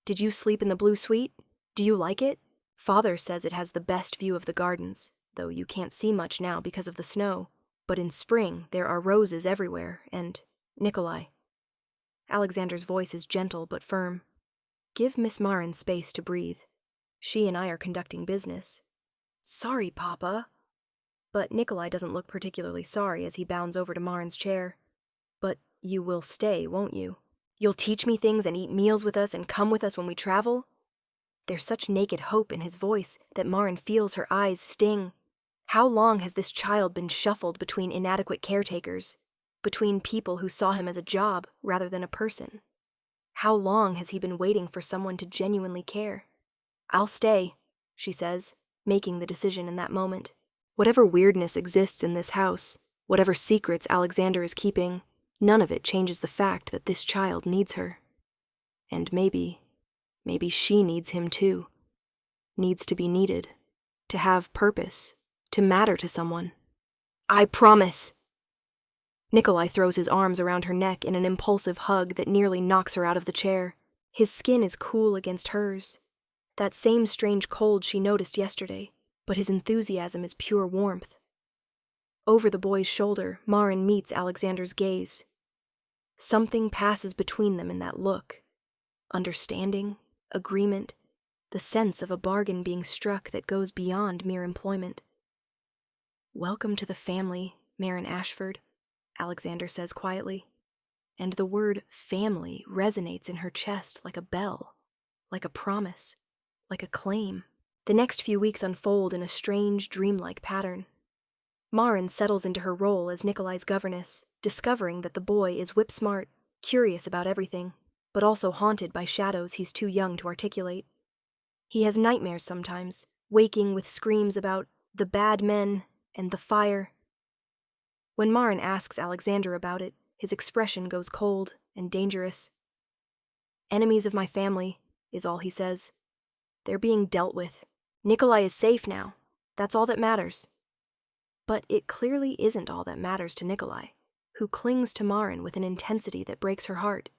Did you sleep in the blue suite? Do you like it? Father says it has the best view of the gardens, though you can't see much now because of the snow. But in spring, there are roses everywhere, and Nikolai. Alexander's voice is gentle but firm. Give Miss Marin space to breathe. She and I are conducting business. Sorry, Papa. But Nikolai doesn't look particularly sorry as he bounds over to Marin's chair. But you will stay, won't you? You'll teach me things and eat meals with us and come with us when we travel? There's such naked hope in his voice that Marin feels her eyes sting. How long has this child been shuffled between inadequate caretakers? between people who saw him as a job rather than a person. How long has he been waiting for someone to genuinely care? "I'll stay," she says, making the decision in that moment. Whatever weirdness exists in this house, whatever secrets Alexander is keeping, none of it changes the fact that this child needs her. And maybe she needs him too. Needs to be needed, to have purpose, to matter to someone. "I promise." Nikolai throws his arms around her neck in an impulsive hug that nearly knocks her out of the chair. His skin is cool against hers. That same strange cold she noticed yesterday, but his enthusiasm is pure warmth. Over the boy's shoulder, Marin meets Alexander's gaze. Something passes between them in that look. Understanding, agreement, the sense of a bargain being struck that goes beyond mere employment. "Welcome to the family, Marin Ashford," Alexander says quietly, and the word family resonates in her chest like a bell, like a promise, like a claim. The next few weeks unfold in a strange, dreamlike pattern. Marin settles into her role as Nikolai's governess, discovering that the boy is whip-smart, curious about everything, but also haunted by shadows he's too young to articulate. He has nightmares sometimes, waking with screams about the bad men and the fire. When Marin asks Alexander about it, his expression goes cold and dangerous. "Enemies of my family," is all he says. "They're being dealt with. Nikolai is safe now. That's all that matters." But it clearly isn't all that matters to Nikolai, who clings to Marin with an intensity that breaks her heart.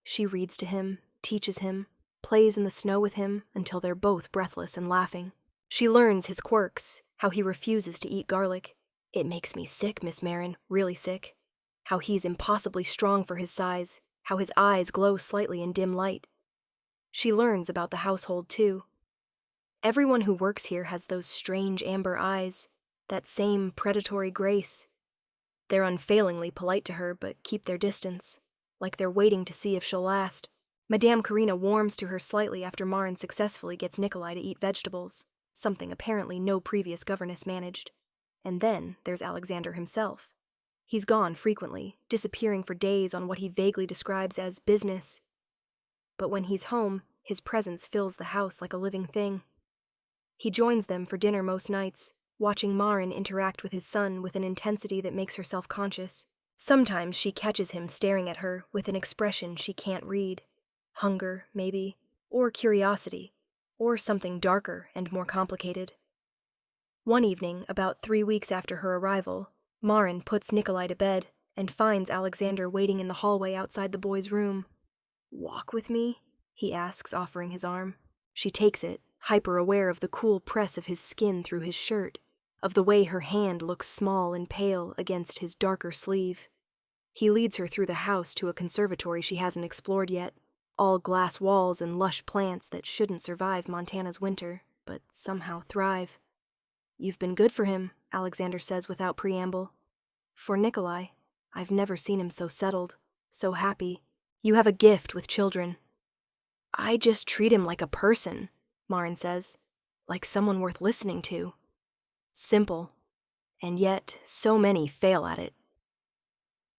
She reads to him, teaches him, plays in the snow with him until they're both breathless and laughing. She learns his quirks, how he refuses to eat garlic. "It makes me sick, Miss Marin, really sick." How he's impossibly strong for his size, how his eyes glow slightly in dim light. She learns about the household too. Everyone who works here has those strange amber eyes, that same predatory grace. They're unfailingly polite to her, but keep their distance, like they're waiting to see if she'll last. Madame Karina warms to her slightly after Marin successfully gets Nikolai to eat vegetables, something apparently no previous governess managed. And then there's Alexander himself. He's gone frequently, disappearing for days on what he vaguely describes as business. But when he's home, his presence fills the house like a living thing. He joins them for dinner most nights, watching Marin interact with his son with an intensity that makes her self-conscious. Sometimes she catches him staring at her with an expression she can't read. Hunger, maybe, or curiosity, or something darker and more complicated. One evening, about 3 weeks after her arrival, Marin puts Nikolai to bed and finds Alexander waiting in the hallway outside the boy's room. "Walk with me?" he asks, offering his arm. She takes it, hyper-aware of the cool press of his skin through his shirt, of the way her hand looks small and pale against his darker sleeve. He leads her through the house to a conservatory she hasn't explored yet, all glass walls and lush plants that shouldn't survive Montana's winter, but somehow thrive. "You've been good for him," Alexander says without preamble. "For Nikolai, I've never seen him so settled, so happy. You have a gift with children." "I just treat him like a person," Marin says, "like someone worth listening to." Simple, and yet so many fail at it.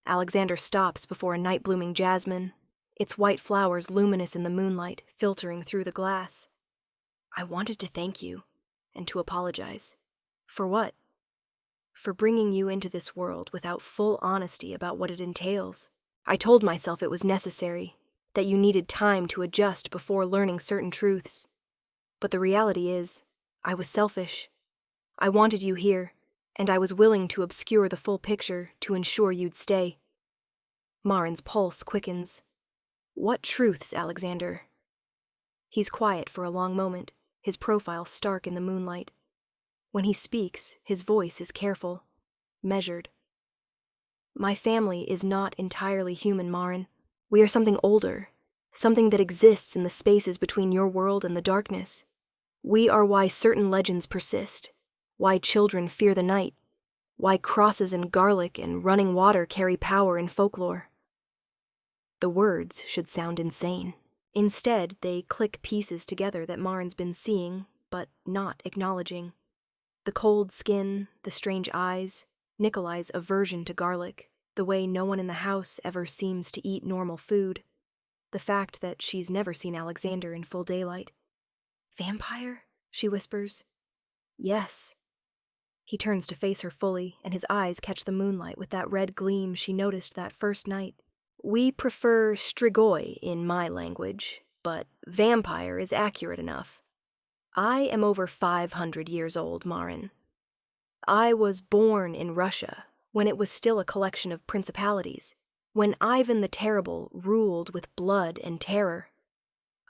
Alexander stops before a night-blooming jasmine, its white flowers luminous in the moonlight, filtering through the glass. "I wanted to thank you, and to apologize." "For what?" "For bringing you into this world without full honesty about what it entails. I told myself it was necessary, that you needed time to adjust before learning certain truths. But the reality is, I was selfish. I wanted you here, and I was willing to obscure the full picture to ensure you'd stay." Marin's pulse quickens. "What truths, Alexander?" He's quiet for a long moment, his profile stark in the moonlight. When he speaks, his voice is careful, measured. "My family is not entirely human, Marin. We are something older, something that exists in the spaces between your world and the darkness. We are why certain legends persist, why children fear the night, why crosses and garlic and running water carry power in folklore." The words should sound insane. Instead, they click pieces together that Marin's been seeing, but not acknowledging. The cold skin, the strange eyes, Nikolai's aversion to garlic, The way no one in the house ever seems to eat normal food. The fact that she's never seen Alexander in full daylight. "Vampire?" she whispers. "Yes." He turns to face her fully, and his eyes catch the moonlight with that red gleam she noticed that first night. "We prefer strigoi in my language, but vampire is accurate enough. I am over 500 years old, Marin. I was born in Russia, when it was still a collection of principalities, when Ivan the Terrible ruled with blood and terror.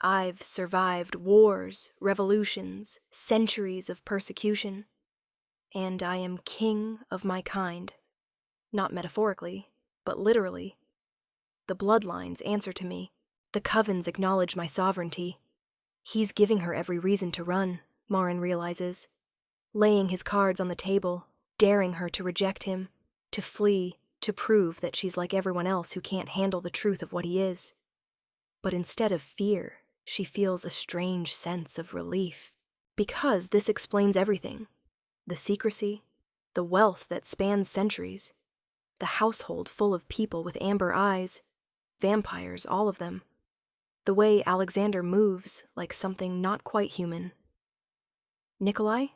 I've survived wars, revolutions, centuries of persecution, and I am king of my kind. Not metaphorically, but literally. The bloodlines answer to me. The covens acknowledge my sovereignty. He's giving her every reason to run, Marin realizes, laying his cards on the table, daring her to reject him, to flee, to prove that she's like everyone else who can't handle the truth of what he is. But instead of fear, she feels a strange sense of relief, because this explains everything. The secrecy, the wealth that spans centuries, the household full of people with amber eyes, vampires, all of them. The way Alexander moves like something not quite human. "Nikolai?"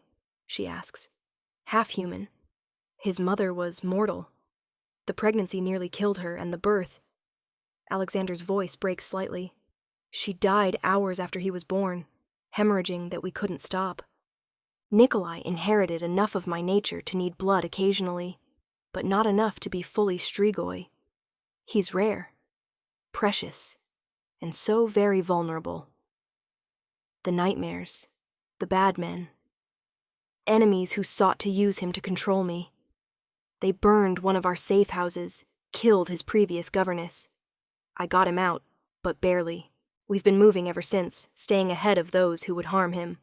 she asks. "Half human. His mother was mortal. The pregnancy nearly killed her, and the birth." Alexander's voice breaks slightly. "She died hours after he was born, hemorrhaging that we couldn't stop. Nikolai inherited enough of my nature to need blood occasionally, but not enough to be fully strigoi. He's rare, precious, and so very vulnerable. The nightmares, the bad men, enemies who sought to use him to control me. They burned one of our safe houses, killed his previous governess. I got him out, but barely. We've been moving ever since, staying ahead of those who would harm him."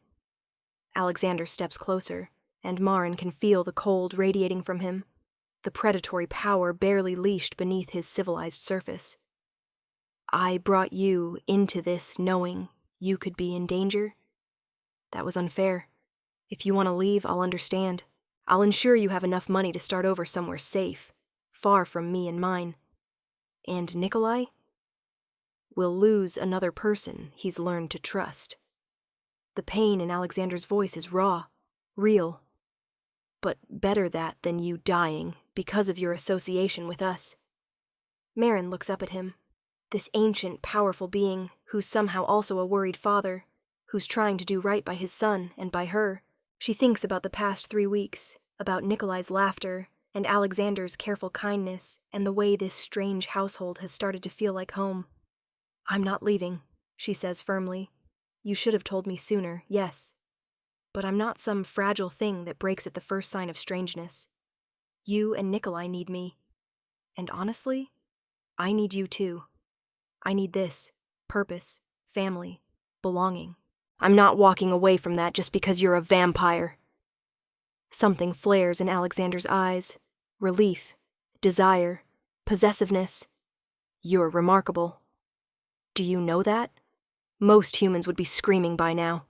Alexander steps closer, and Marin can feel the cold radiating from him, the predatory power barely leashed beneath his civilized surface. "I brought you into this knowing you could be in danger. That was unfair. If you want to leave, I'll understand. I'll ensure you have enough money to start over somewhere safe, far from me and mine. And Nikolai will lose another person he's learned to trust." The pain in Alexander's voice is raw, real. "But better that than you dying because of your association with us." Marin looks up at him, this ancient, powerful being who's somehow also a worried father, who's trying to do right by his son and by her. She thinks about the past 3 weeks, about Nikolai's laughter and Alexander's careful kindness and the way this strange household has started to feel like home. "I'm not leaving," she says firmly. "You should have told me sooner, yes. But I'm not some fragile thing that breaks at the first sign of strangeness. You and Nikolai need me. And honestly, I need you too. I need this, purpose, family, belonging. I'm not walking away from that just because you're a vampire." Something flares in Alexander's eyes. Relief, desire, possessiveness. "You're remarkable. Do you know that? Most humans would be screaming by now.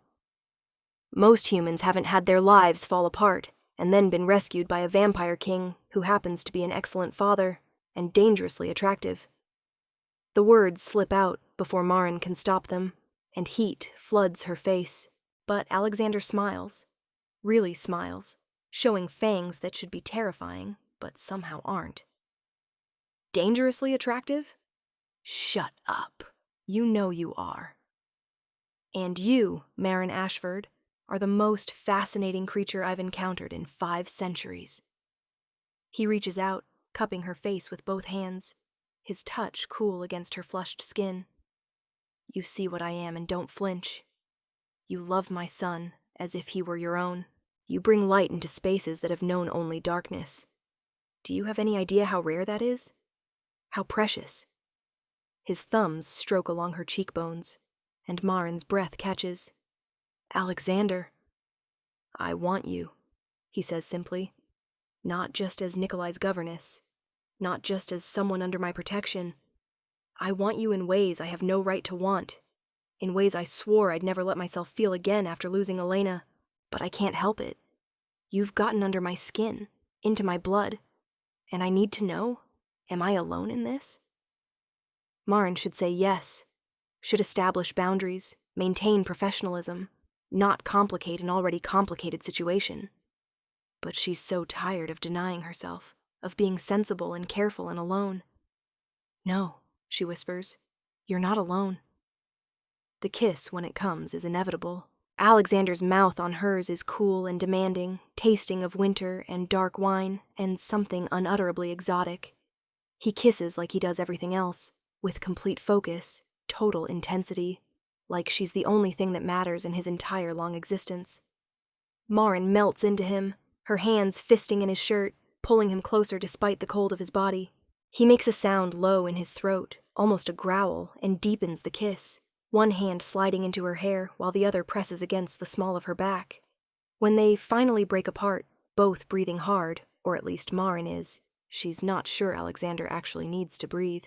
Most humans haven't had their lives fall apart and then been rescued by a vampire king who happens to be an excellent father and dangerously attractive." The words slip out before Marin can stop them, and heat floods her face. But Alexander smiles, really smiles, showing fangs that should be terrifying, but somehow aren't. "Dangerously attractive? Shut up. You know you are. And you, Marin Ashford, are the most fascinating creature I've encountered in 5 centuries. He reaches out, cupping her face with both hands, his touch cool against her flushed skin. "You see what I am and don't flinch. You love my son as if he were your own. You bring light into spaces that have known only darkness. Do you have any idea how rare that is? How precious?" His thumbs stroke along her cheekbones, and Marin's breath catches. "Alexander." "I want you," he says simply. "Not just as Nikolai's governess, not just as someone under my protection. I want you in ways I have no right to want, in ways I swore I'd never let myself feel again after losing Elena, but I can't help it. You've gotten under my skin, into my blood, and I need to know, Am I alone in this? Maren should say yes, should establish boundaries, maintain professionalism, not complicate an already complicated situation. But she's so tired of denying herself, of being sensible and careful and alone. No, she whispers, you're not alone. The kiss, when it comes, is inevitable. Alexander's mouth on hers is cool and demanding, tasting of winter and dark wine and something unutterably exotic. He kisses like he does everything else, with complete focus, total intensity, like she's the only thing that matters in his entire long existence. Maren melts into him, her hands fisting in his shirt, pulling him closer despite the cold of his body. He makes a sound low in his throat, almost a growl, and deepens the kiss, one hand sliding into her hair while the other presses against the small of her back. When they finally break apart, both breathing hard, or at least Maren is, she's not sure Alexander actually needs to breathe.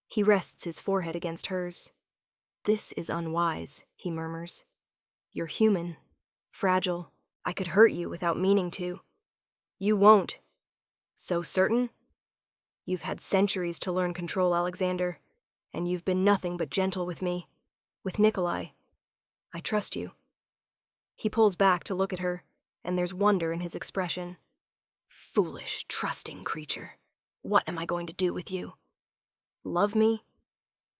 He rests his forehead against hers. This is unwise, he murmurs. You're human, fragile. I could hurt you without meaning to. You won't. So certain? You've had centuries to learn control, Alexander, and you've been nothing but gentle with me, with Nikolai. I trust you. He pulls back to look at her, and there's wonder in his expression. Foolish, trusting creature. What am I going to do with you? Love me?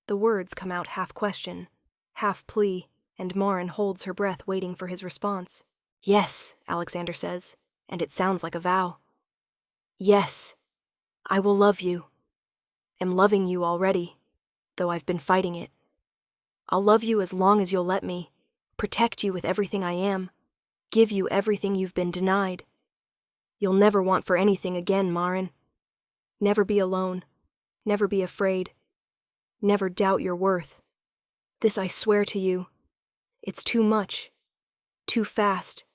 The words come out half question, half plea, and Maren holds her breath waiting for his response. Yes, Alexander says, and it sounds like a vow. Yes, I will love you. Am loving you already, though I've been fighting it. I'll love you as long as you'll let me, protect you with everything I am, give you everything you've been denied. You'll never want for anything again, Maren. Never be alone, never be afraid, never doubt your worth. This I swear to you. It's too much, too fast,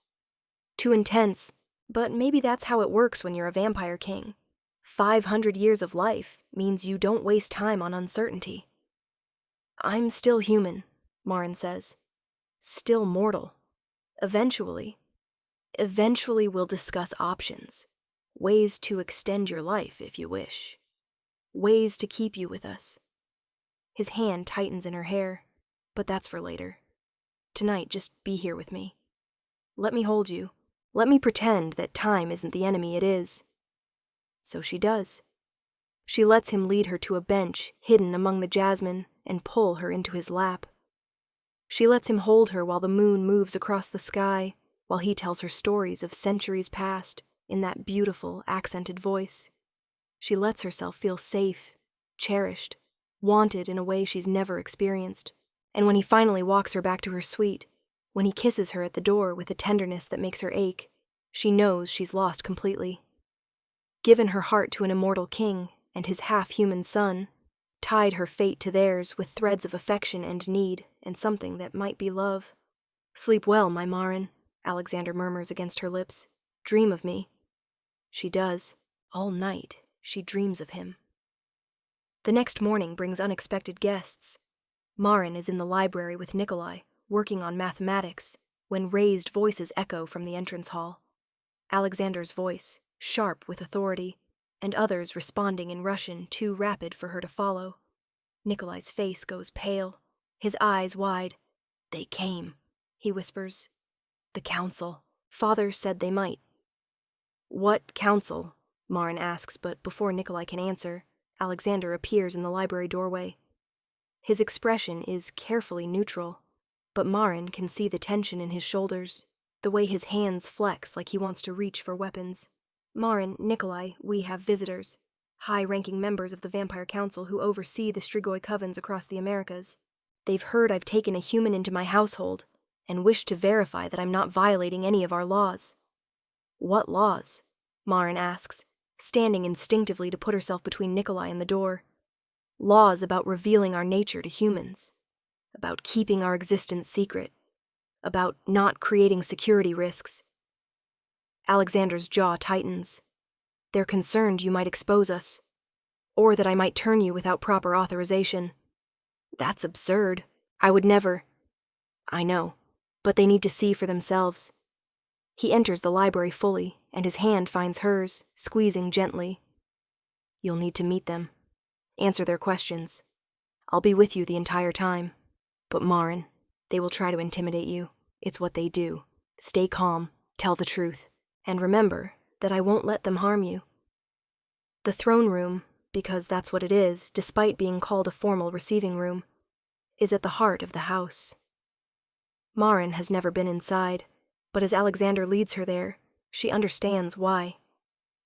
too intense, but maybe that's how it works when you're a vampire king. 500 years of life means you don't waste time on uncertainty. I'm still human, Maren says. Still mortal. Eventually we'll discuss options. Ways to extend your life if you wish. Ways to keep you with us. His hand tightens in her hair, but that's for later. Tonight, just be here with me. Let me hold you. Let me pretend that time isn't the enemy it is. So she does. She lets him lead her to a bench hidden among the jasmine and pull her into his lap. She lets him hold her while the moon moves across the sky, while he tells her stories of centuries past in that beautiful, accented voice. She lets herself feel safe, cherished, wanted in a way she's never experienced. And when he finally walks her back to her suite, when he kisses her at the door with a tenderness that makes her ache, she knows she's lost completely. Given her heart to an immortal king and his half-human son, tied her fate to theirs with threads of affection and need and something that might be love. Sleep well, my Maren, Alexander murmurs against her lips. Dream of me. She does. All night, she dreams of him. The next morning brings unexpected guests. Maren is in the library with Nikolai, working on mathematics, when raised voices echo from the entrance hall. Alexander's voice, sharp with authority, and others responding in Russian too rapid for her to follow. Nikolai's face goes pale, his eyes wide. They came, he whispers. The council. Father said they might. What council? Maren asks, but before Nikolai can answer, Alexander appears in the library doorway. His expression is carefully neutral, but Maren can see the tension in his shoulders, the way his hands flex like he wants to reach for weapons. Maren, Nikolai, we have visitors, high-ranking members of the Vampire Council who oversee the Strigoi covens across the Americas. They've heard I've taken a human into my household and wish to verify that I'm not violating any of our laws. What laws? Maren asks, standing instinctively to put herself between Nikolai and the door. Laws about revealing our nature to humans, about keeping our existence secret, about not creating security risks. Alexander's jaw tightens. They're concerned you might expose us, or that I might turn you without proper authorization. That's absurd. I would never. I know, but they need to see for themselves. He enters the library fully, and his hand finds hers, squeezing gently. You'll need to meet them. Answer their questions. I'll be with you the entire time. But Maren, they will try to intimidate you. It's what they do. Stay calm, tell the truth, and remember that I won't let them harm you. The throne room, because that's what it is, despite being called a formal receiving room, is at the heart of the house. Maren has never been inside, but as Alexander leads her there, she understands why.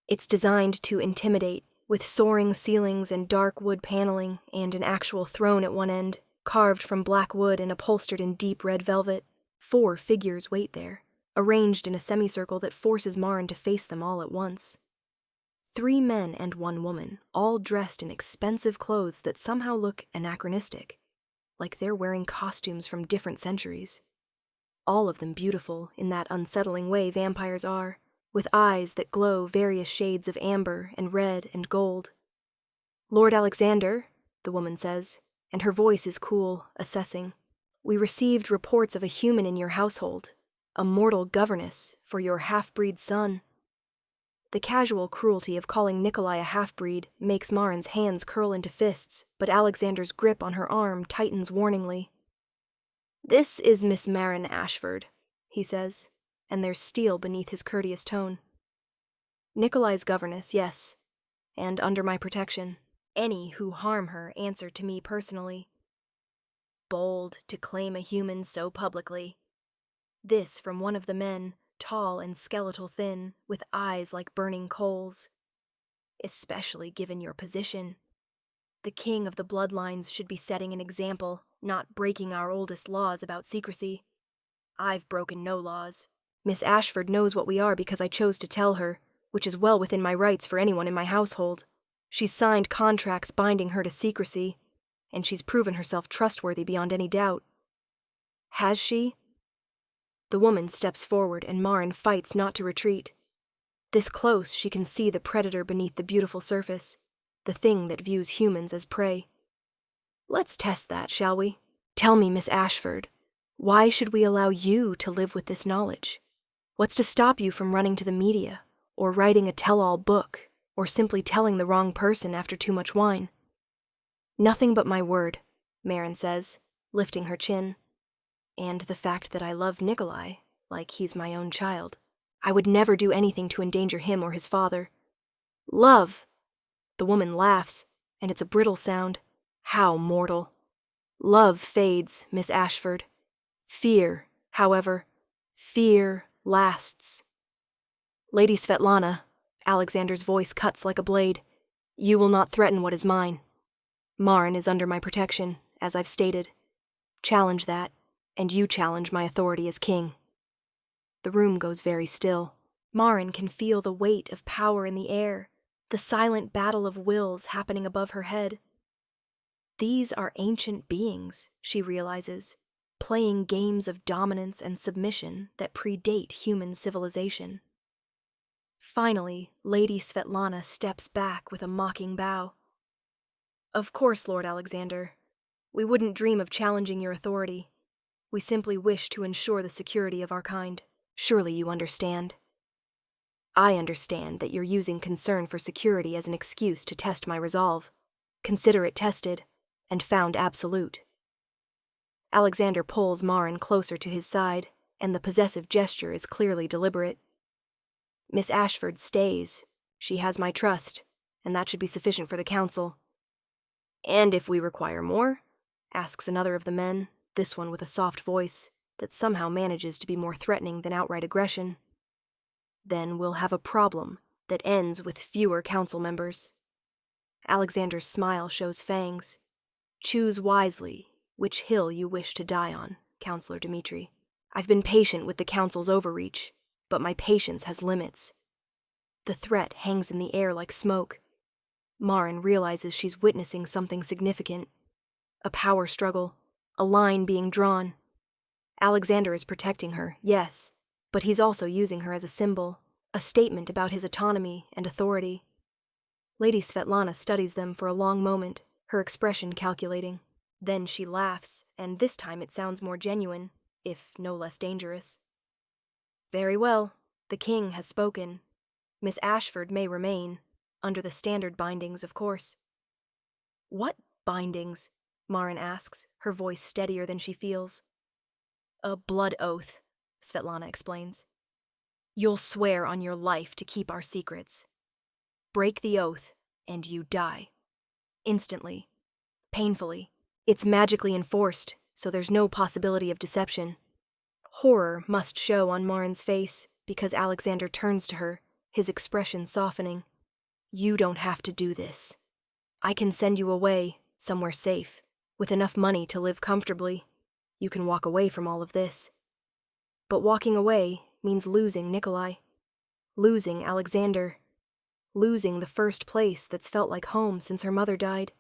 It's designed to intimidate, with soaring ceilings and dark wood paneling and an actual throne at one end, carved from black wood and upholstered in deep red velvet. 4 figures wait there, arranged in a semicircle that forces Maren to face them all at once. 3 men and 1 woman, all dressed in expensive clothes that somehow look anachronistic, like they're wearing costumes from different centuries. All of them beautiful in that unsettling way vampires are, with eyes that glow various shades of amber and red and gold. "Lord Alexander," the woman says, and her voice is cool, assessing. "We received reports of a human in your household, a mortal governess for your half-breed son." The casual cruelty of calling Nikolai a half-breed makes Maren's hands curl into fists, but Alexander's grip on her arm tightens warningly. "This is Miss Maren Ashford," he says, and there's steel beneath his courteous tone. "Nikolai's governess, yes, and under my protection. Any who harm her answer to me personally." Bold to claim a human so publicly. This from one of the men, tall and skeletal thin, with eyes like burning coals. Especially given your position. The king of the bloodlines should be setting an example, not breaking our oldest laws about secrecy. I've broken no laws. Miss Ashford knows what we are because I chose to tell her, which is well within my rights for anyone in my household. She's signed contracts binding her to secrecy, and she's proven herself trustworthy beyond any doubt. Has she? The woman steps forward and Maren fights not to retreat. This close she can see the predator beneath the beautiful surface, the thing that views humans as prey. Let's test that, shall we? Tell me, Miss Ashford, why should we allow you to live with this knowledge? What's to stop you from running to the media, or writing a tell-all book, or simply telling the wrong person after too much wine? Nothing but my word, Maren says, lifting her chin. And the fact that I love Nikolai, like he's my own child. I would never do anything to endanger him or his father. Love! The woman laughs, and it's a brittle sound. How mortal. Love fades, Miss Ashford. Fear, however, fear lasts. Lady Svetlana, Alexander's voice cuts like a blade. You will not threaten what is mine. Maren is under my protection, as I've stated. Challenge that, and you challenge my authority as king. The room goes very still. Maren can feel the weight of power in the air, the silent battle of wills happening above her head. These are ancient beings, she realizes, playing games of dominance and submission that predate human civilization. Finally, Lady Svetlana steps back with a mocking bow. Of course, Lord Alexander. We wouldn't dream of challenging your authority. We simply wish to ensure the security of our kind. Surely you understand. I understand that you're using concern for security as an excuse to test my resolve. Consider it tested, and found absolute. Alexander pulls Maren closer to his side, and the possessive gesture is clearly deliberate. Miss Ashford stays. She has my trust, and that should be sufficient for the council. And if we require more? Asks another of the men, this one with a soft voice that somehow manages to be more threatening than outright aggression. Then we'll have a problem that ends with fewer council members. Alexander's smile shows fangs. Choose wisely which hill you wish to die on, Counselor Dmitri. I've been patient with the council's overreach, but my patience has limits. The threat hangs in the air like smoke. Maren realizes she's witnessing something significant. A power struggle, a line being drawn. Alexander is protecting her, yes, but he's also using her as a symbol, a statement about his autonomy and authority. Lady Svetlana studies them for a long moment, her expression calculating. Then she laughs, and this time it sounds more genuine, if no less dangerous. Very well, the king has spoken. Miss Ashford may remain, under the standard bindings, of course. What bindings? Marin asks, her voice steadier than she feels. A blood oath, Svetlana explains. You'll swear on your life to keep our secrets. Break the oath, and you die. Instantly. Painfully. It's magically enforced, so there's no possibility of deception. Horror must show on Marin's face, because Alexander turns to her, his expression softening. You don't have to do this. I can send you away, somewhere safe, with enough money to live comfortably. You can walk away from all of this. But walking away means losing Nikolai. Losing Alexander. Losing the first place that's felt like home since her mother died.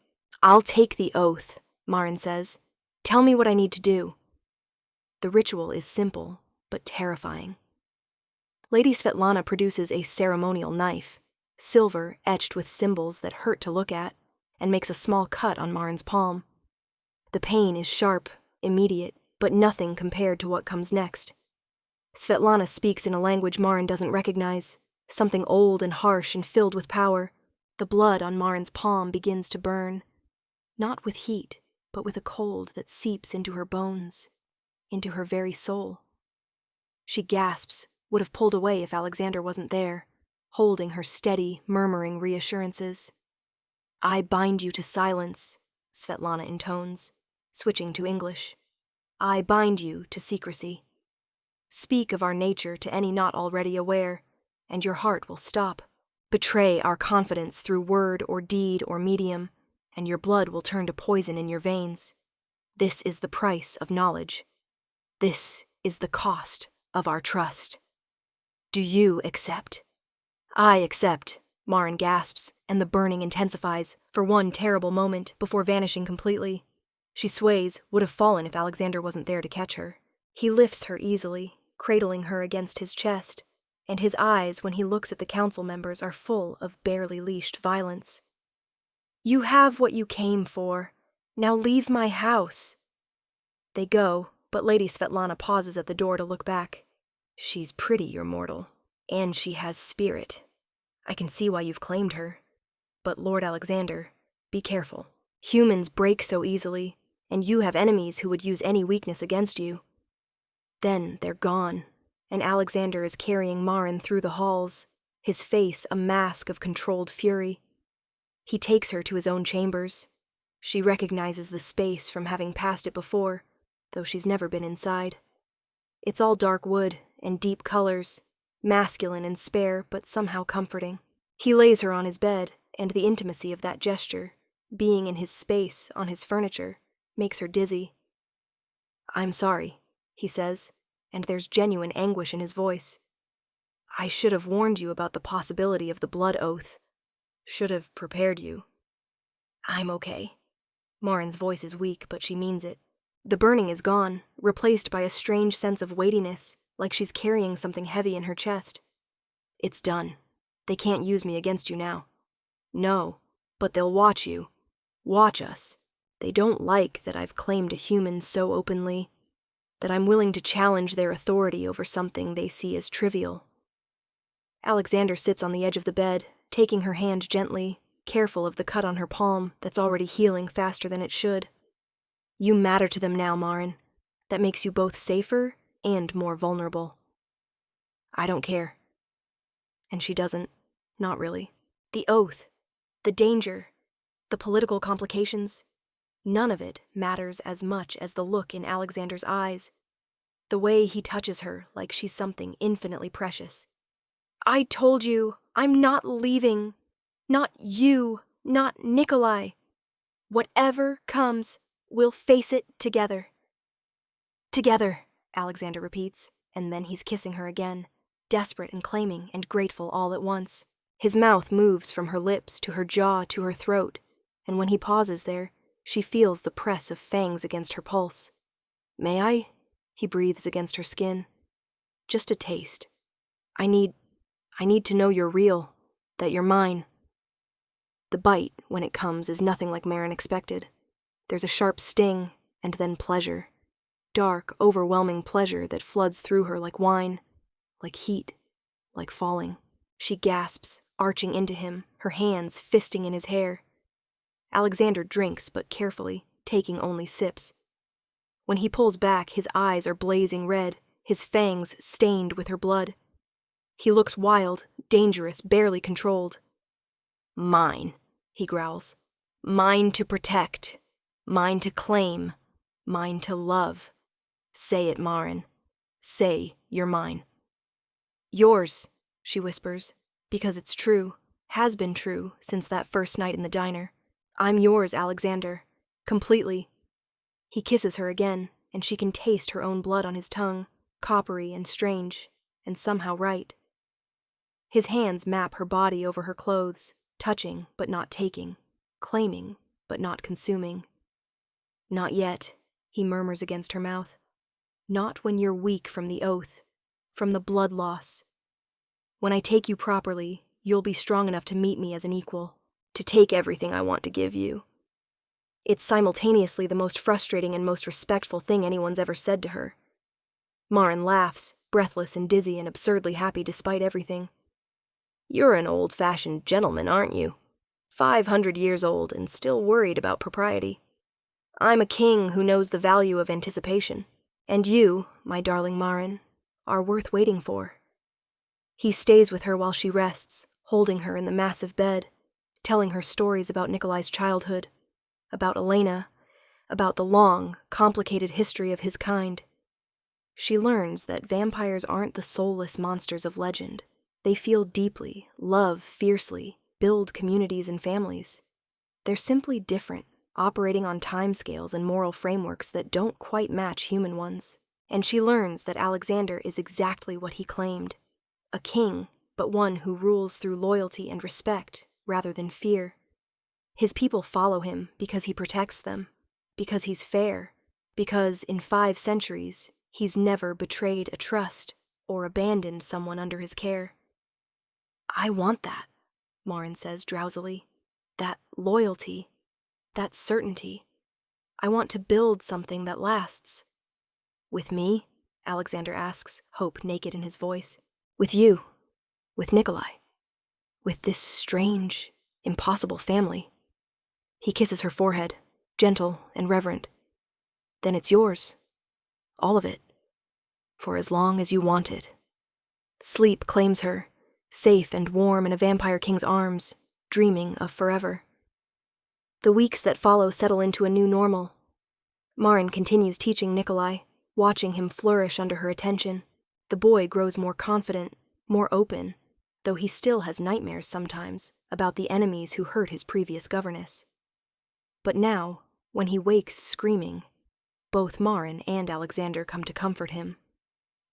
I'll take the oath, Marin says. Tell me what I need to do. The ritual is simple, but terrifying. Lady Svetlana produces a ceremonial knife, silver etched with symbols that hurt to look at, and makes a small cut on Marin's palm. The pain is sharp, immediate, but nothing compared to what comes next. Svetlana speaks in a language Marin doesn't recognize, something old and harsh and filled with power. The blood on Marin's palm begins to burn, not with heat, but with a cold that seeps into her bones, into her very soul. She gasps, would have pulled away if Alexander wasn't there, holding her steady, murmuring reassurances. I bind you to silence, Svetlana intones, switching to English. I bind you to secrecy. Speak of our nature to any not already aware, and your heart will stop. Betray our confidence through word or deed or medium, and your blood will turn to poison in your veins. This is the price of knowledge. This is the cost of our trust. Do you accept? I accept, Marin gasps, and the burning intensifies for one terrible moment before vanishing completely. She sways, would have fallen if Alexander wasn't there to catch her. He lifts her easily, cradling her against his chest, and his eyes when he looks at the council members are full of barely leashed violence. You have what you came for. Now leave my house. They go, but Lady Svetlana pauses at the door to look back. She's pretty, your mortal, and she has spirit. I can see why you've claimed her. But Lord Alexander, be careful. Humans break so easily, and you have enemies who would use any weakness against you. Then they're gone, and Alexander is carrying Marin through the halls, his face a mask of controlled fury. He takes her to his own chambers. She recognizes the space from having passed it before, though she's never been inside. It's all dark wood and deep colors, masculine and spare, but somehow comforting. He lays her on his bed, and the intimacy of that gesture, being in his space, on his furniture, makes her dizzy. I'm sorry, he says, and there's genuine anguish in his voice. I should have warned you about the possibility of the blood oath. Should have prepared you. I'm okay. Marin's voice is weak, but she means it. The burning is gone, replaced by a strange sense of weightiness, like she's carrying something heavy in her chest. It's done. They can't use me against you now. No, but they'll watch you. Watch us. They don't like that I've claimed a human so openly, that I'm willing to challenge their authority over something they see as trivial. Alexander sits on the edge of the bed, taking her hand gently, careful of the cut on her palm that's already healing faster than it should. You matter to them now, Marin. That makes you both safer and more vulnerable. I don't care. And she doesn't. Not really. The oath, the danger, the political complications, none of it matters as much as the look in Alexander's eyes, the way he touches her like she's something infinitely precious. I told you, I'm not leaving. Not you, not Nikolai. Whatever comes, we'll face it together. Together, Alexander repeats, and then he's kissing her again, desperate and claiming and grateful all at once. His mouth moves from her lips to her jaw to her throat, and when he pauses there, she feels the press of fangs against her pulse. May I? He breathes against her skin. Just a taste. I need to know you're real, that you're mine. The bite, when it comes, is nothing like Marin expected. There's a sharp sting, and then pleasure. Dark, overwhelming pleasure that floods through her like wine, like heat, like falling. She gasps, arching into him, her hands fisting in his hair. Alexander drinks, but carefully, taking only sips. When he pulls back, his eyes are blazing red, his fangs stained with her blood. He looks wild, dangerous, barely controlled. "Mine," he growls. "Mine to protect. Mine to claim. Mine to love. Say it, Marin. Say you're mine." "Yours," she whispers, "because it's true, has been true since that first night in the diner. I'm yours, Alexander. Completely." He kisses her again, and she can taste her own blood on his tongue, coppery and strange, and somehow right. His hands map her body over her clothes, touching but not taking, claiming but not consuming. "Not yet," he murmurs against her mouth. "Not when you're weak from the oath, from the blood loss. When I take you properly, you'll be strong enough to meet me as an equal, to take everything I want to give you." It's simultaneously the most frustrating and most respectful thing anyone's ever said to her. Marin laughs, breathless and dizzy and absurdly happy despite everything. "You're an old-fashioned gentleman, aren't you? 500 years old and still worried about propriety. I'm a king who knows the value of anticipation. And you, my darling Marin, are worth waiting for." He stays with her while she rests, holding her in the massive bed, telling her stories about Nikolai's childhood, about Elena, about the long, complicated history of his kind. She learns that vampires aren't the soulless monsters of legend. They feel deeply, love fiercely, build communities and families. They're simply different, operating on timescales and moral frameworks that don't quite match human ones. And she learns that Alexander is exactly what he claimed, a king, but one who rules through loyalty and respect rather than fear. His people follow him because he protects them, because he's fair, because in 5 centuries he's never betrayed a trust or abandoned someone under his care. "I want that," Marin says drowsily. "That loyalty, that certainty. I want to build something that lasts." "With me?" Alexander asks, hope naked in his voice. "With you. With Nikolai. With this strange, impossible family." He kisses her forehead, gentle and reverent. "Then it's yours. All of it. For as long as you want it." Sleep claims her, safe and warm in a vampire king's arms, dreaming of forever. The weeks that follow settle into a new normal. Marin continues teaching Nikolai, watching him flourish under her attention. The boy grows more confident, more open, though he still has nightmares sometimes about the enemies who hurt his previous governess. But now, when he wakes screaming, both Marin and Alexander come to comfort him.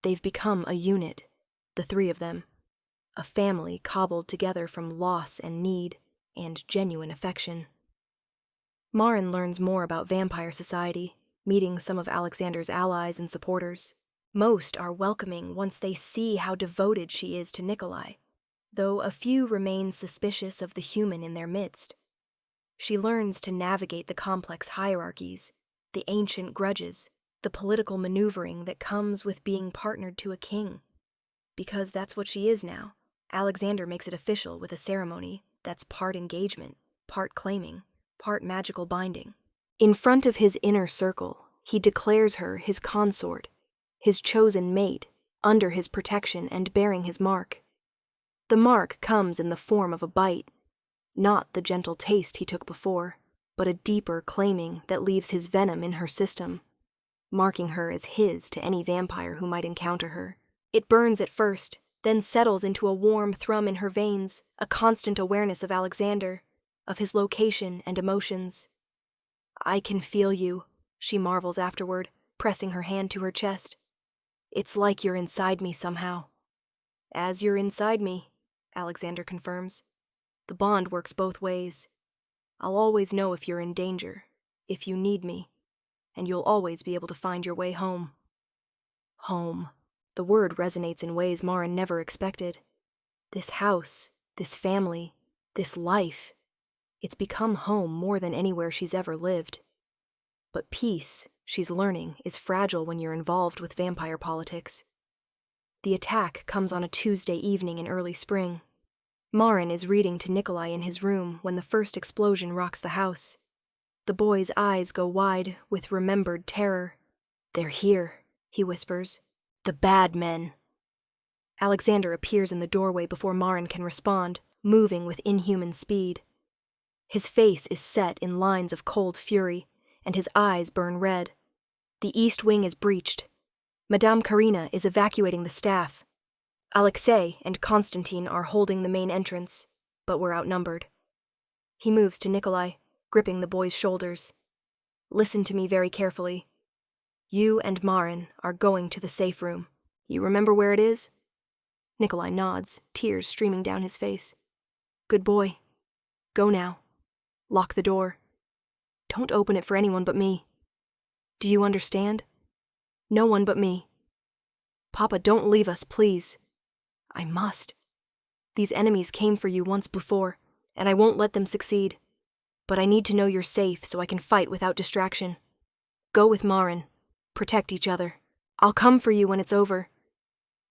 They've become a unit, the 3 of them, a family cobbled together from loss and need and genuine affection. Marin learns more about vampire society, meeting some of Alexander's allies and supporters. Most are welcoming once they see how devoted she is to Nikolai, though a few remain suspicious of the human in their midst. She learns to navigate the complex hierarchies, the ancient grudges, the political maneuvering that comes with being partnered to a king. Because that's what she is now. Alexander makes it official with a ceremony that's part engagement, part claiming, part magical binding. In front of his inner circle, he declares her his consort, his chosen mate, under his protection and bearing his mark. The mark comes in the form of a bite, not the gentle taste he took before, but a deeper claiming that leaves his venom in her system, marking her as his to any vampire who might encounter her. It burns at first, then settles into a warm thrum in her veins, a constant awareness of Alexander, of his location and emotions. "I can feel you," she marvels afterward, pressing her hand to her chest. "It's like you're inside me somehow." "As you're inside me," Alexander confirms. "The bond works both ways. I'll always know if you're in danger, if you need me, and you'll always be able to find your way home." Home. The word resonates in ways Marin never expected. This house, this family, this life, it's become home more than anywhere she's ever lived. But peace, she's learning, is fragile when you're involved with vampire politics. The attack comes on a Tuesday evening in early spring. Marin is reading to Nikolai in his room when the first explosion rocks the house. The boy's eyes go wide with remembered terror. "They're here," he whispers. "The bad men." Alexander appears in the doorway before Marin can respond, moving with inhuman speed. His face is set in lines of cold fury, and his eyes burn red. The east wing is breached. Madame Karina is evacuating the staff. Alexei and Konstantin are holding the main entrance, but we're outnumbered. He moves to Nikolai, gripping the boy's shoulders. "Listen to me very carefully. You and Marin are going to the safe room. You remember where it is?" Nikolai nods, tears streaming down his face. "Good boy. Go now. Lock the door. Don't open it for anyone but me. Do you understand? No one but me. Papa, don't leave us, please. I must. These enemies came for you once before, and I won't let them succeed. But I need to know you're safe so I can fight without distraction. Go with Marin. Protect each other. I'll come for you when it's over."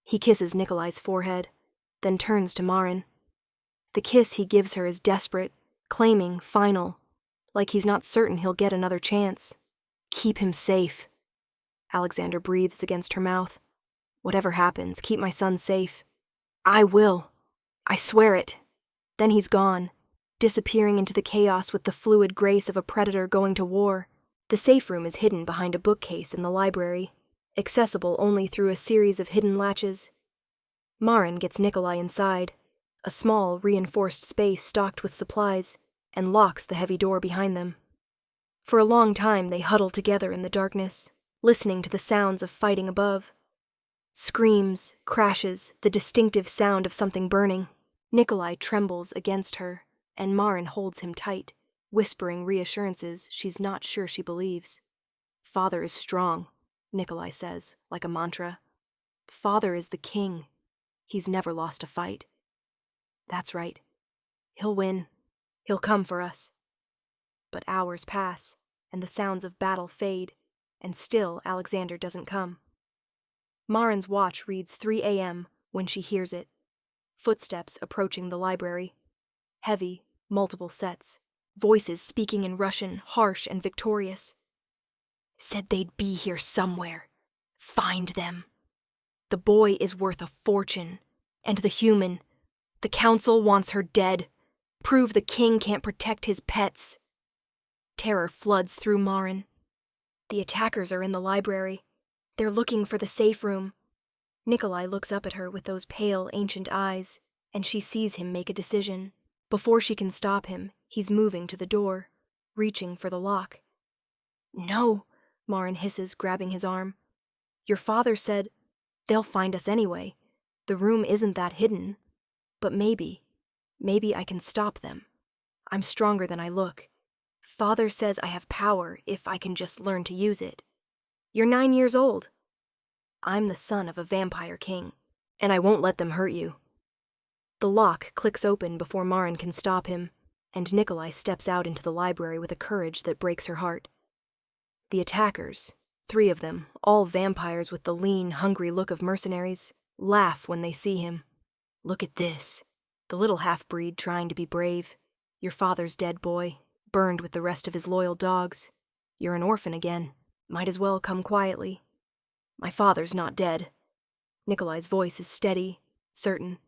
He kisses Nikolai's forehead, then turns to Marin. The kiss he gives her is desperate, claiming, final, like he's not certain he'll get another chance. "Keep him safe." Alexander breathes against her mouth. "Whatever happens, keep my son safe." "I will. I swear it." Then he's gone, disappearing into the chaos with the fluid grace of a predator going to war. The safe room is hidden behind a bookcase in the library, accessible only through a series of hidden latches. Marin gets Nikolai inside, a small, reinforced space stocked with supplies, and locks the heavy door behind them. For a long time they huddle together in the darkness, listening to the sounds of fighting above. Screams, crashes, the distinctive sound of something burning. Nikolai trembles against her, and Marin holds him tight, whispering reassurances she's not sure she believes. "Father is strong," Nikolai says, like a mantra. "Father is the king. He's never lost a fight." That's right. He'll win. He'll come for us. But hours pass, and the sounds of battle fade, and still Alexander doesn't come. Marin's watch reads 3 a.m. when she hears it. Footsteps approaching the library. Heavy, multiple sets. Voices speaking in Russian, harsh and victorious. "Said they'd be here somewhere. Find them. The boy is worth a fortune. And the human. The council wants her dead. Prove the king can't protect his pets." Terror floods through Marin. The attackers are in the library. They're looking for the safe room. Nikolai looks up at her with those pale, ancient eyes, and she sees him make a decision. Before she can stop him, he's moving to the door, reaching for the lock. "No," Marin hisses, grabbing his arm. "Your father said, they'll find us anyway. The room isn't that hidden. But maybe I can stop them. I'm stronger than I look. Father says I have power if I can just learn to use it. You're 9 years old. I'm the son of a vampire king, and I won't let them hurt you." The lock clicks open before Marin can stop him, and Nikolai steps out into the library with a courage that breaks her heart. The attackers, 3 of them, all vampires with the lean, hungry look of mercenaries, laugh when they see him. "Look at this. The little half-breed trying to be brave. Your father's dead, boy, burned with the rest of his loyal dogs. You're an orphan again. Might as well come quietly. My father's not dead." Nikolai's voice is steady, certain.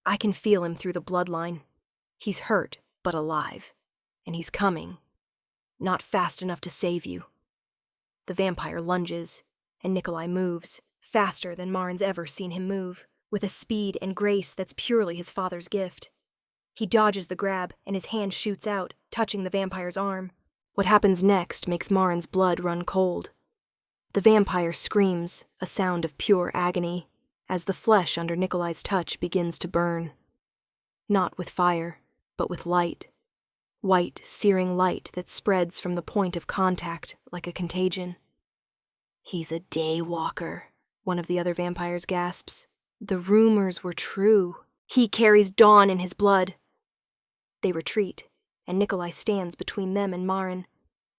"I can feel him through the bloodline. He's hurt, but alive. And he's coming. Not fast enough to save you." The vampire lunges, and Nikolai moves, faster than Marin's ever seen him move, with a speed and grace that's purely his father's gift. He dodges the grab, and his hand shoots out, touching the vampire's arm. What happens next makes Marin's blood run cold. The vampire screams, a sound of pure agony, as the flesh under Nikolai's touch begins to burn. Not with fire, but with light. White, searing light that spreads from the point of contact like a contagion. "He's a daywalker," one of the other vampires gasps. "The rumors were true. He carries dawn in his blood." They retreat, and Nikolai stands between them and Marin,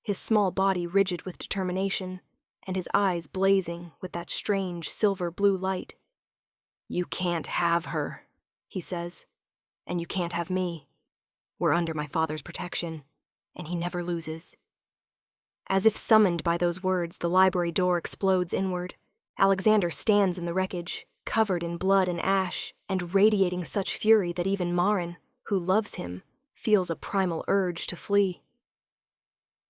his small body rigid with determination, and his eyes blazing with that strange silver-blue light. "You can't have her," he says, and you can't have me. We're under my father's protection, and he never loses." As if summoned by those words, the library door explodes inward. Alexander stands in the wreckage, covered in blood and ash, and radiating such fury that even Marin, who loves him, feels a primal urge to flee.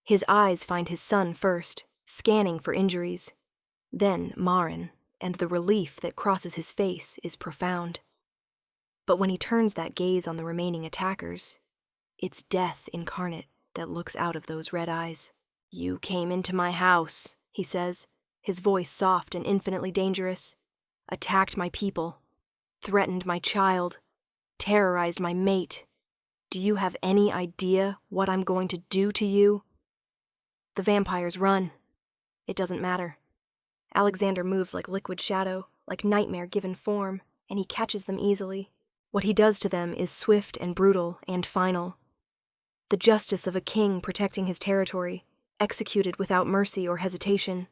His eyes find his son first, scanning for injuries. Then Marin, and the relief that crosses his face is profound. But when he turns that gaze on the remaining attackers, it's death incarnate that looks out of those red eyes. "You came into my house," he says, his voice soft and infinitely dangerous, "attacked my people, threatened my child, terrorized my mate. Do you have any idea what I'm going to do to you?" The vampires run. It doesn't matter. Alexander moves like liquid shadow, like nightmare given form, and he catches them easily. What he does to them is swift and brutal and final. The justice of a king protecting his territory, executed without mercy or hesitation.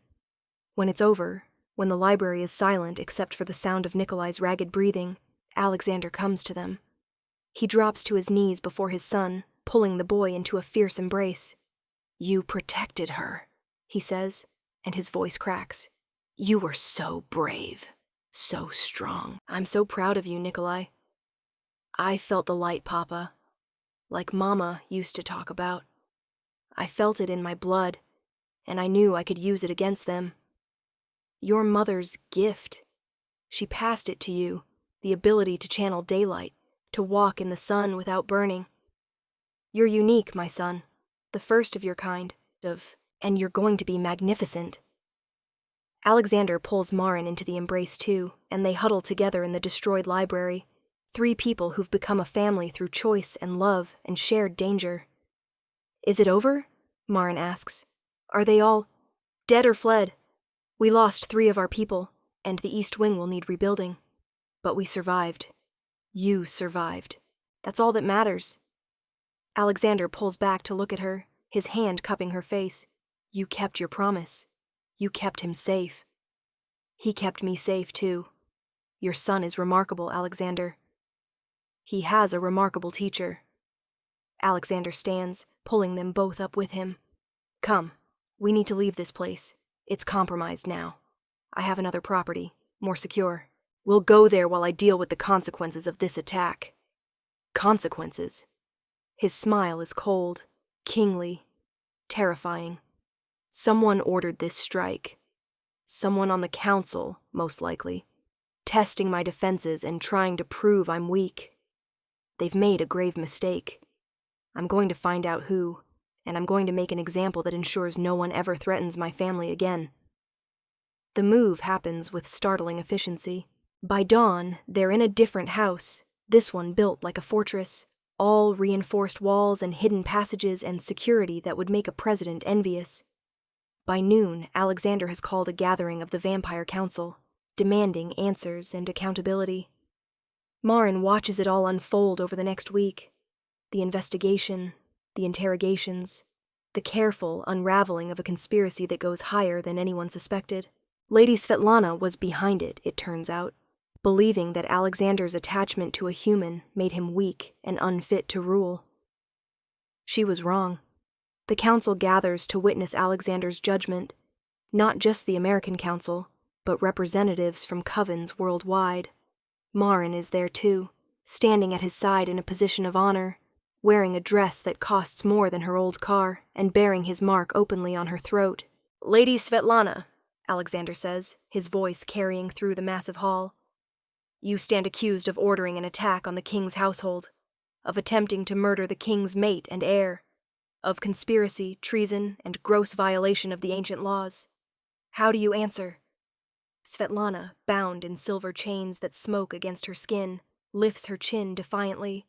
When it's over, when the library is silent except for the sound of Nikolai's ragged breathing, Alexander comes to them. He drops to his knees before his son, pulling the boy into a fierce embrace. "You protected her," he says, and his voice cracks. "You were so brave, so strong. I'm so proud of you, Nikolai. I felt the light, Papa, like Mama used to talk about. I felt it in my blood, and I knew I could use it against them. Your mother's gift. She passed it to you, the ability to channel daylight, to walk in the sun without burning. You're unique, my son, the first of your kind, and you're going to be magnificent." Alexander pulls Marin into the embrace too, and they huddle together in the destroyed library, 3 people who've become a family through choice and love and shared danger. "Is it over?" Marin asks. "Are they all dead or fled? We lost 3 of our people, and the East Wing will need rebuilding. But we survived. You survived. That's all that matters." Alexander pulls back to look at her, his hand cupping her face. "You kept your promise. You kept him safe. He kept me safe, too. Your son is remarkable, Alexander. He has a remarkable teacher." Alexander stands, pulling them both up with him. "Come, we need to leave this place. It's compromised now. I have another property, more secure. We'll go there while I deal with the consequences of this attack." Consequences? His smile is cold, kingly, terrifying. Someone ordered this strike. Someone on the council, most likely, testing my defenses and trying to prove I'm weak. They've made a grave mistake. I'm going to find out who, and I'm going to make an example that ensures no one ever threatens my family again. The move happens with startling efficiency. By dawn, they're in a different house, this one built like a fortress, all reinforced walls and hidden passages and security that would make a president envious. By noon, Alexander has called a gathering of the Vampire Council, demanding answers and accountability. Marin watches it all unfold over the next week. The investigation, the interrogations, the careful unraveling of a conspiracy that goes higher than anyone suspected. Lady Svetlana was behind it, it turns out, believing that Alexander's attachment to a human made him weak and unfit to rule. She was wrong. The council gathers to witness Alexander's judgment, not just the American Council, but representatives from covens worldwide. Marin is there too, standing at his side in a position of honor, wearing a dress that costs more than her old car and bearing his mark openly on her throat. "Lady Svetlana," Alexander says, his voice carrying through the massive hall, "you stand accused of ordering an attack on the king's household, of attempting to murder the king's mate and heir, of conspiracy, treason, and gross violation of the ancient laws. How do you answer?" Svetlana, bound in silver chains that smoke against her skin, lifts her chin defiantly.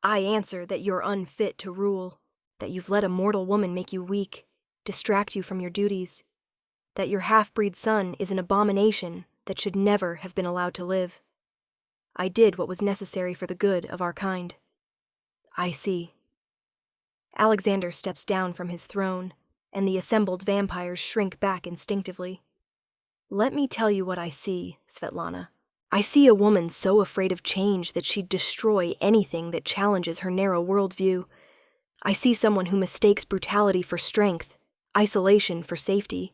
"I answer that you're unfit to rule, that you've let a mortal woman make you weak, distract you from your duties, that your half-breed son is an abomination that should never have been allowed to live. I did what was necessary for the good of our kind." "I see." Alexander steps down from his throne, and the assembled vampires shrink back instinctively. "Let me tell you what I see, Svetlana. I see a woman so afraid of change that she'd destroy anything that challenges her narrow worldview. I see someone who mistakes brutality for strength, isolation for safety.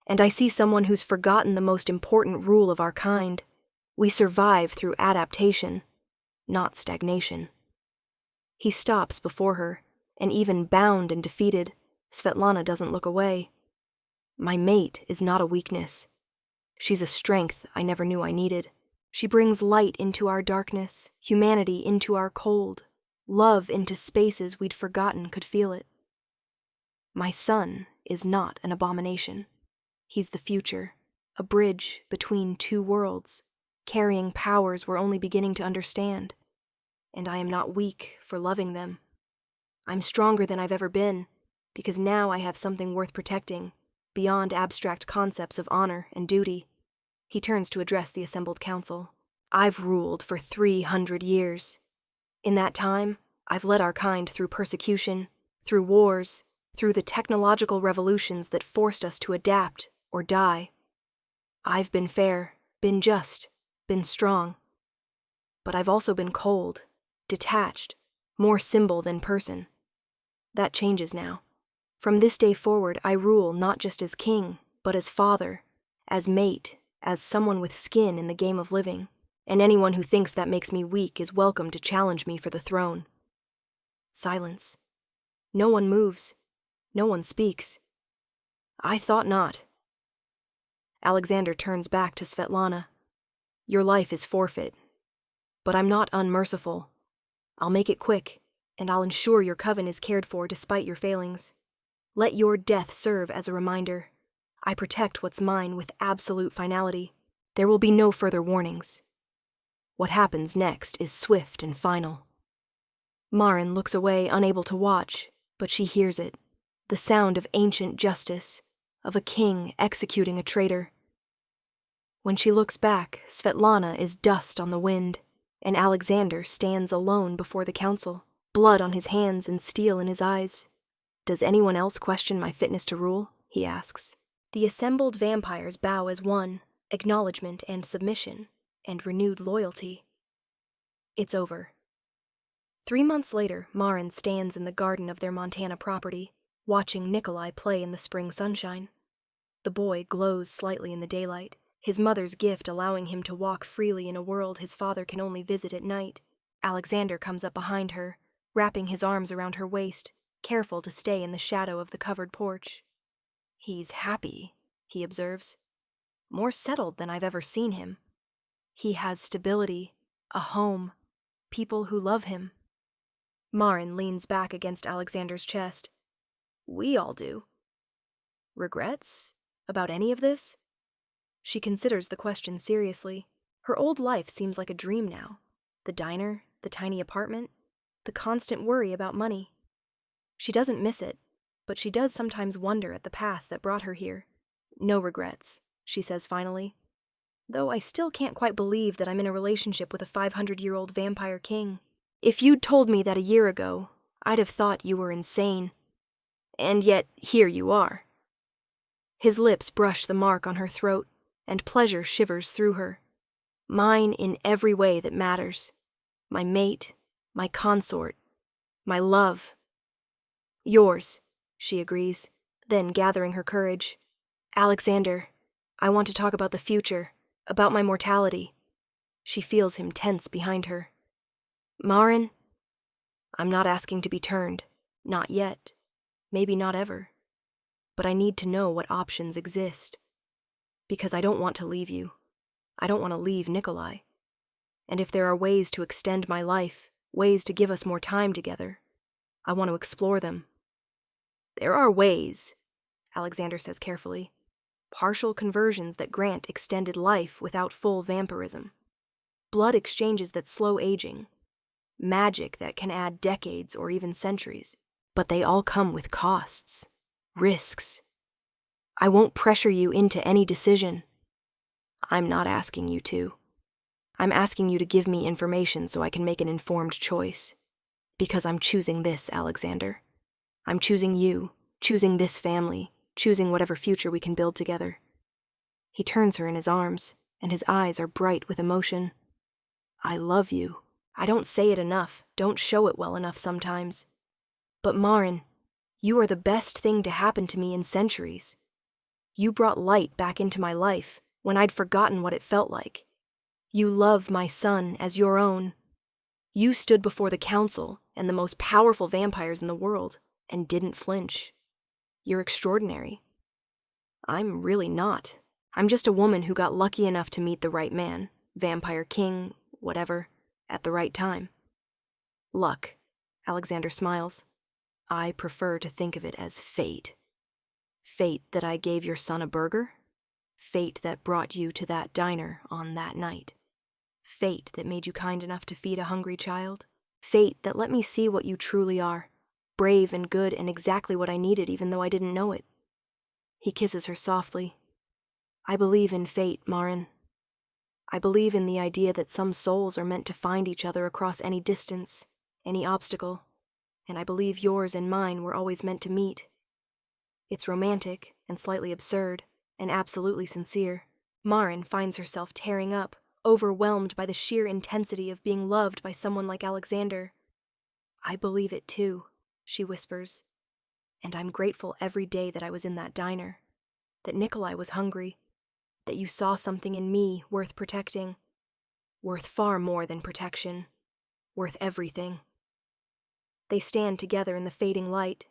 And I see someone who's forgotten the most important rule of our kind. We survive through adaptation, not stagnation. He stops before her, and even bound and defeated, Svetlana doesn't look away. My mate is not a weakness. She's a strength I never knew I needed. She brings light into our darkness, humanity into our cold, love into spaces we'd forgotten could feel it. My son is not an abomination. He's the future, a bridge between two worlds, carrying powers we're only beginning to understand. And I am not weak for loving them. I'm stronger than I've ever been, because now I have something worth protecting, beyond abstract concepts of honor and duty. He turns to address the assembled council. I've ruled for 300 years. In that time, I've led our kind through persecution, through wars, through the technological revolutions that forced us to adapt or die. I've been fair, been just, been strong. But I've also been cold, detached, more symbol than person. That changes now. From this day forward, I rule not just as king, but as father, as mate, as someone with skin in the game of living, and anyone who thinks that makes me weak is welcome to challenge me for the throne. Silence. No one moves. No one speaks. I thought not. Alexander turns back to Svetlana. Your life is forfeit. But I'm not unmerciful. I'll make it quick, and I'll ensure your coven is cared for despite your failings. Let your death serve as a reminder. I protect what's mine with absolute finality. There will be no further warnings. What happens next is swift and final. Marin looks away, unable to watch, but she hears it. The sound of ancient justice, of a king executing a traitor. When she looks back, Svetlana is dust on the wind, and Alexander stands alone before the council, blood on his hands and steel in his eyes. Does anyone else question my fitness to rule? He asks. The assembled vampires bow as one, acknowledgement and submission, and renewed loyalty. It's over. 3 months later, Marin stands in the garden of their Montana property, watching Nikolai play in the spring sunshine. The boy glows slightly in the daylight, his mother's gift allowing him to walk freely in a world his father can only visit at night. Alexander comes up behind her, wrapping his arms around her waist, careful to stay in the shadow of the covered porch. He's happy, he observes. More settled than I've ever seen him. He has stability, a home, people who love him. Marin leans back against Alexander's chest. We all do. Regrets? About any of this? She considers the question seriously. Her old life seems like a dream now. The diner, the tiny apartment, the constant worry about money. She doesn't miss it, but she does sometimes wonder at the path that brought her here. No regrets, she says finally. Though I still can't quite believe that I'm in a relationship with a 500-year-old vampire king. If you'd told me that a year ago, I'd have thought you were insane. And yet, here you are. His lips brush the mark on her throat, and pleasure shivers through her. Mine in every way that matters. My mate, my consort, my love. Yours, she agrees, then gathering her courage. Alexander, I want to talk about the future, about my mortality. She feels him tense behind her. Marin, I'm not asking to be turned, not yet, maybe not ever. But I need to know what options exist. Because I don't want to leave you. I don't want to leave Nikolai. And if there are ways to extend my life, ways to give us more time together, I want to explore them. There are ways, Alexander says carefully. Partial conversions that grant extended life without full vampirism. Blood exchanges that slow aging. Magic that can add decades or even centuries. But they all come with costs. Risks. I won't pressure you into any decision. I'm not asking you to. I'm asking you to give me information so I can make an informed choice. Because I'm choosing this, Alexander. I'm choosing you, choosing this family, choosing whatever future we can build together. He turns her in his arms, and his eyes are bright with emotion. I love you. I don't say it enough, don't show it well enough sometimes. But Maren, you are the best thing to happen to me in centuries. You brought light back into my life when I'd forgotten what it felt like. You love my son as your own. You stood before the council and the most powerful vampires in the world and didn't flinch. You're extraordinary. I'm really not. I'm just a woman who got lucky enough to meet the right man, vampire king, whatever, at the right time. Luck. Alexander smiles. I prefer to think of it as fate. Fate that I gave your son a burger? Fate that brought you to that diner on that night? Fate that made you kind enough to feed a hungry child? Fate that let me see what you truly are, brave and good and exactly what I needed even though I didn't know it. He kisses her softly. I believe in fate, Maren. I believe in the idea that some souls are meant to find each other across any distance, any obstacle, and I believe yours and mine were always meant to meet. It's romantic and slightly absurd and absolutely sincere. Maren finds herself tearing up, overwhelmed by the sheer intensity of being loved by someone like Alexander. I believe it too, she whispers, and I'm grateful every day that I was in that diner, that Nikolai was hungry, that you saw something in me worth protecting, worth far more than protection, worth everything. They stand together in the fading light,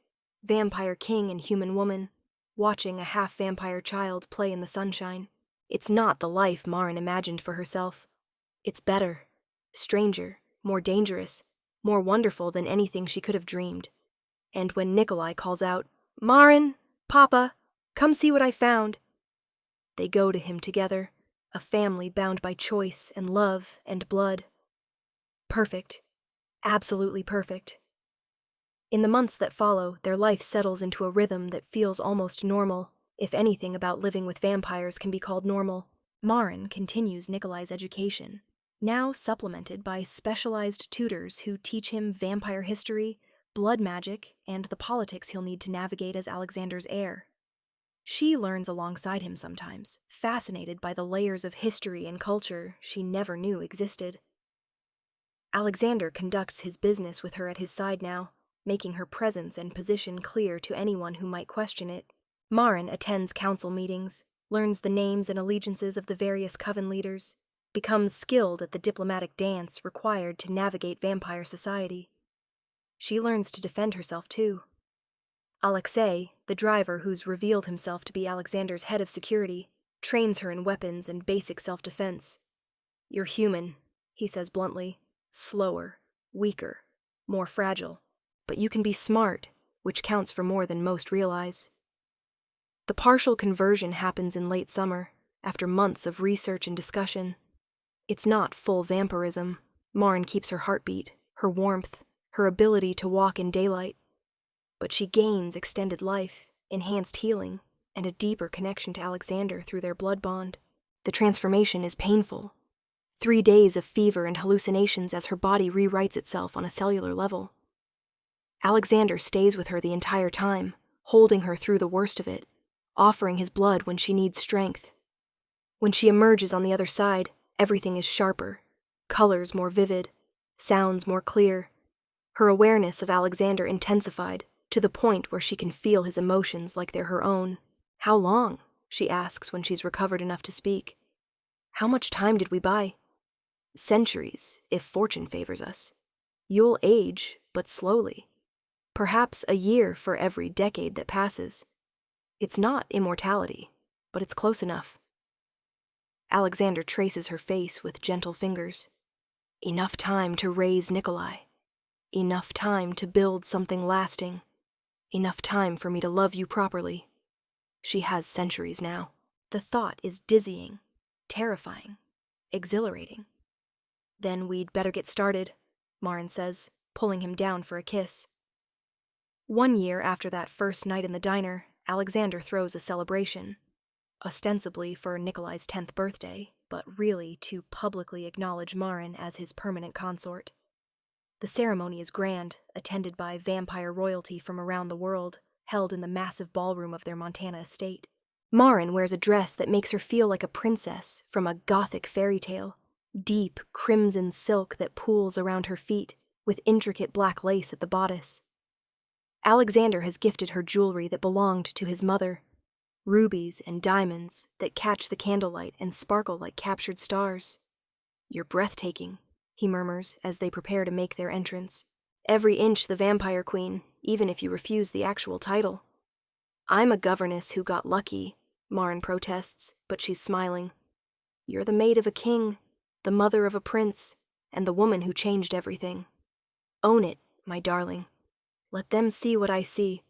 vampire king and human woman, watching a half-vampire child play in the sunshine. It's not the life Maren imagined for herself. It's better, stranger, more dangerous, more wonderful than anything she could have dreamed. And when Nikolai calls out, Maren, Papa, come see what I found, they go to him together, a family bound by choice and love and blood. Perfect. Absolutely perfect. In the months that follow, their life settles into a rhythm that feels almost normal, if anything about living with vampires can be called normal. Maren continues Nikolai's education, now supplemented by specialized tutors who teach him vampire history, blood magic, and the politics he'll need to navigate as Alexander's heir. She learns alongside him sometimes, fascinated by the layers of history and culture she never knew existed. Alexander conducts his business with her at his side now, making her presence and position clear to anyone who might question it. Maren attends council meetings, learns the names and allegiances of the various coven leaders, becomes skilled at the diplomatic dance required to navigate vampire society. She learns to defend herself too. Alexei, the driver who's revealed himself to be Alexander's head of security, trains her in weapons and basic self-defense. You're human, he says bluntly, slower, weaker, more fragile, but you can be smart, which counts for more than most realize. The partial conversion happens in late summer, after months of research and discussion. It's not full vampirism. Maren keeps her heartbeat, her warmth, her ability to walk in daylight. But she gains extended life, enhanced healing, and a deeper connection to Alexander through their blood bond. The transformation is painful. 3 days of fever and hallucinations as her body rewrites itself on a cellular level. Alexander stays with her the entire time, holding her through the worst of it, offering his blood when she needs strength. When she emerges on the other side, everything is sharper, colors more vivid, sounds more clear. Her awareness of Alexander intensified, to the point where she can feel his emotions like they're her own. How long? She asks when she's recovered enough to speak. How much time did we buy? Centuries, if fortune favors us. You'll age, but slowly. Perhaps a year for every decade that passes. It's not immortality, but it's close enough. Alexander traces her face with gentle fingers. Enough time to raise Nikolai. Enough time to build something lasting. Enough time for me to love you properly. She has centuries now. The thought is dizzying, terrifying, exhilarating. Then we'd better get started, Maren says, pulling him down for a kiss. 1 year after that first night in the diner, Alexander throws a celebration, ostensibly for Nikolai's 10th birthday, but really to publicly acknowledge Maren as his permanent consort. The ceremony is grand, attended by vampire royalty from around the world, held in the massive ballroom of their Montana estate. Maren wears a dress that makes her feel like a princess from a gothic fairy tale, deep crimson silk that pools around her feet with intricate black lace at the bodice. Alexander has gifted her jewelry that belonged to his mother, rubies and diamonds that catch the candlelight and sparkle like captured stars. "You're breathtaking," he murmurs as they prepare to make their entrance. "Every inch the vampire queen, even if you refuse the actual title." "I'm a governess who got lucky," Maren protests, but she's smiling. "You're the maid of a king, the mother of a prince, and the woman who changed everything. Own it, my darling. Let them see what I see.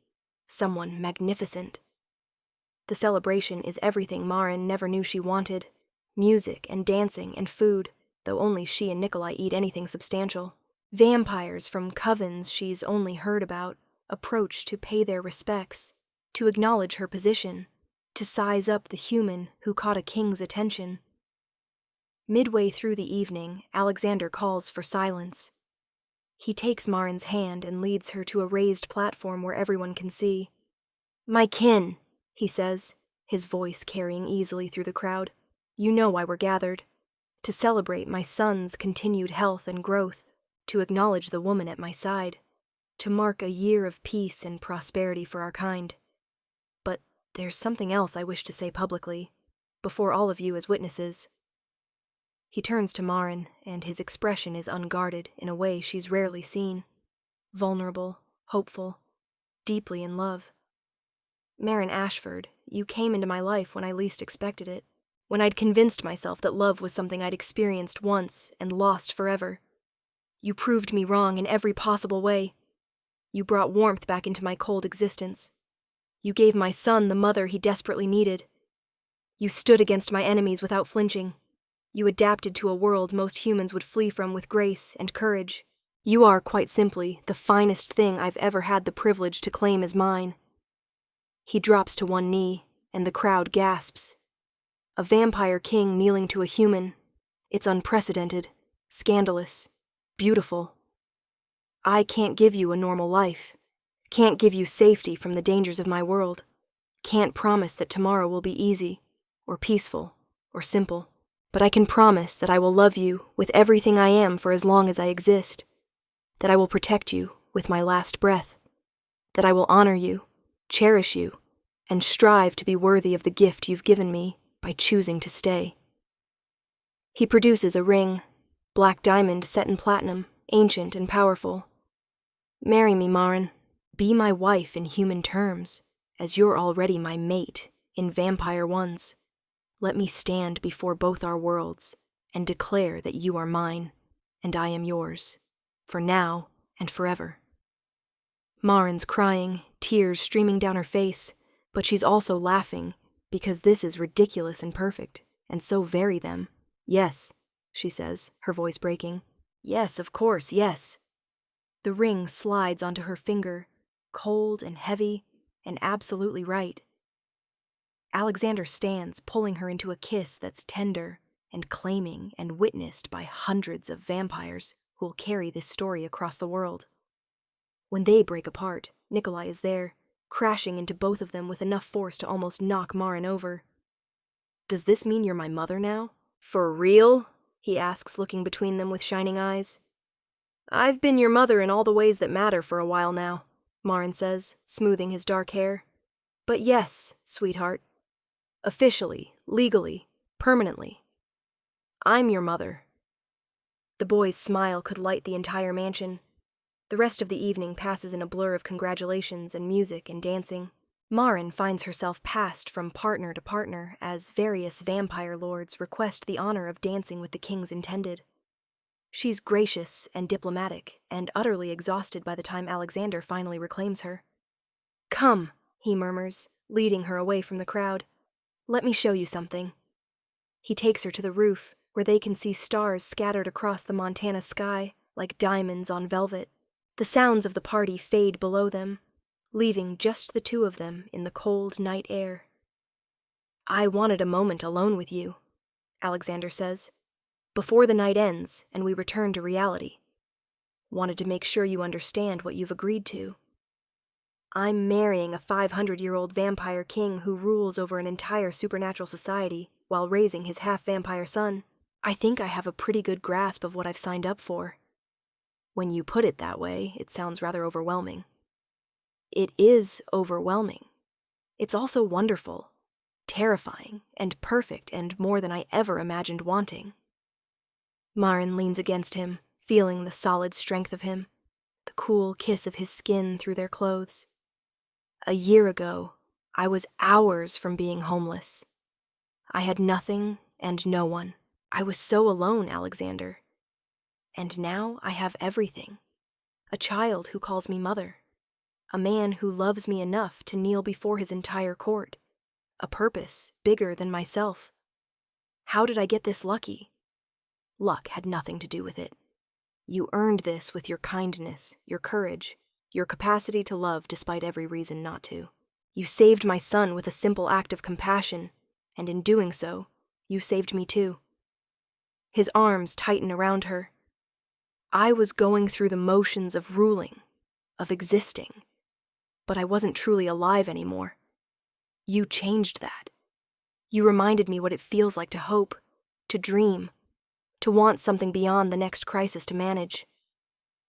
Someone magnificent." The celebration is everything Maren never knew she wanted. Music and dancing and food, though only she and Nikolai eat anything substantial. Vampires from covens she's only heard about approach to pay their respects, to acknowledge her position, to size up the human who caught a king's attention. Midway through the evening, Alexander calls for silence. He takes Maren's hand and leads her to a raised platform where everyone can see. "My kin," he says, his voice carrying easily through the crowd. "You know why we're gathered. To celebrate my son's continued health and growth, to acknowledge the woman at my side, to mark a year of peace and prosperity for our kind. But there's something else I wish to say publicly, before all of you as witnesses." He turns to Maren, and his expression is unguarded in a way she's rarely seen. Vulnerable, hopeful, deeply in love. "Maren Ashford, you came into my life when I least expected it, when I'd convinced myself that love was something I'd experienced once and lost forever. You proved me wrong in every possible way. You brought warmth back into my cold existence. You gave my son the mother he desperately needed. You stood against my enemies without flinching. You adapted to a world most humans would flee from with grace and courage. You are, quite simply, the finest thing I've ever had the privilege to claim as mine." He drops to one knee, and the crowd gasps. A vampire king kneeling to a human. It's unprecedented, scandalous, beautiful. "I can't give you a normal life. Can't give you safety from the dangers of my world. Can't promise that tomorrow will be easy, or peaceful, or simple. But I can promise that I will love you with everything I am for as long as I exist. That I will protect you with my last breath. That I will honor you, cherish you, and strive to be worthy of the gift you've given me by choosing to stay." He produces a ring, black diamond set in platinum, ancient and powerful. "Marry me, Maren. Be my wife in human terms, as you're already my mate in vampire ones. Let me stand before both our worlds and declare that you are mine, and I am yours, for now and forever." Maren's crying, tears streaming down her face, but she's also laughing, because this is ridiculous and perfect, and so very them. "Yes," she says, her voice breaking. "Yes, of course, yes." The ring slides onto her finger, cold and heavy, and absolutely right. Alexander stands, pulling her into a kiss that's tender and claiming and witnessed by hundreds of vampires who will carry this story across the world. When they break apart, Nikolai is there, crashing into both of them with enough force to almost knock Maren over. "Does this mean you're my mother now? For real?" he asks, looking between them with shining eyes. "I've been your mother in all the ways that matter for a while now," Maren says, smoothing his dark hair. "But yes, sweetheart. Officially, legally, permanently. I'm your mother." The boy's smile could light the entire mansion. The rest of the evening passes in a blur of congratulations and music and dancing. Maren finds herself passed from partner to partner as various vampire lords request the honor of dancing with the king's intended. She's gracious and diplomatic, and utterly exhausted by the time Alexander finally reclaims her. "Come," he murmurs, leading her away from the crowd. "Let me show you something." He takes her to the roof, where they can see stars scattered across the Montana sky like diamonds on velvet. The sounds of the party fade below them, leaving just the two of them in the cold night air. "I wanted a moment alone with you," Alexander says, "before the night ends and we return to reality. Wanted to make sure you understand what you've agreed to. I'm marrying a 500-year-old vampire king who rules over an entire supernatural society while raising his half-vampire son. I think I have a pretty good grasp of what I've signed up for. When you put it that way, it sounds rather overwhelming. It is overwhelming. It's also wonderful, terrifying, and perfect, and more than I ever imagined wanting. Maren leans against him, feeling the solid strength of him, the cool kiss of his skin through their clothes. A year ago, I was hours from being homeless. I had nothing and no one. I was so alone, Alexander. And now I have everything. A child who calls me mother. A man who loves me enough to kneel before his entire court. A purpose bigger than myself. How did I get this lucky? Luck had nothing to do with it. You earned this with your kindness, your courage, your capacity to love despite every reason not to. You saved my son with a simple act of compassion, and in doing so, you saved me too. His arms tighten around her. I was going through the motions of ruling, of existing, but I wasn't truly alive anymore. You changed that. You reminded me what it feels like to hope, to dream, to want something beyond the next crisis to manage.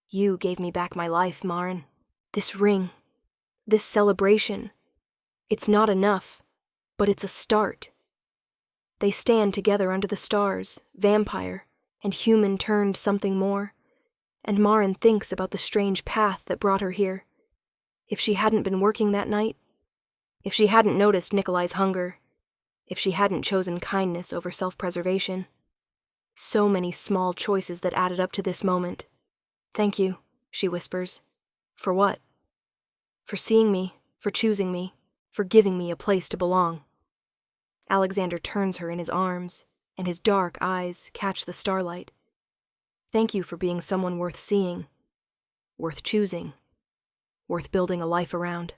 You gave me back my life, Maren. This ring, this celebration, it's not enough, but it's a start. They stand together under the stars, vampire and human turned something more, and Maren thinks about the strange path that brought her here. If she hadn't been working that night, if she hadn't noticed Nikolai's hunger, if she hadn't chosen kindness over self-preservation. So many small choices that added up to this moment. Thank you, she whispers. For what? For seeing me, for choosing me, for giving me a place to belong. Alexander turns her in his arms, and his dark eyes catch the starlight. Thank you for being someone worth seeing, worth choosing, worth building a life around.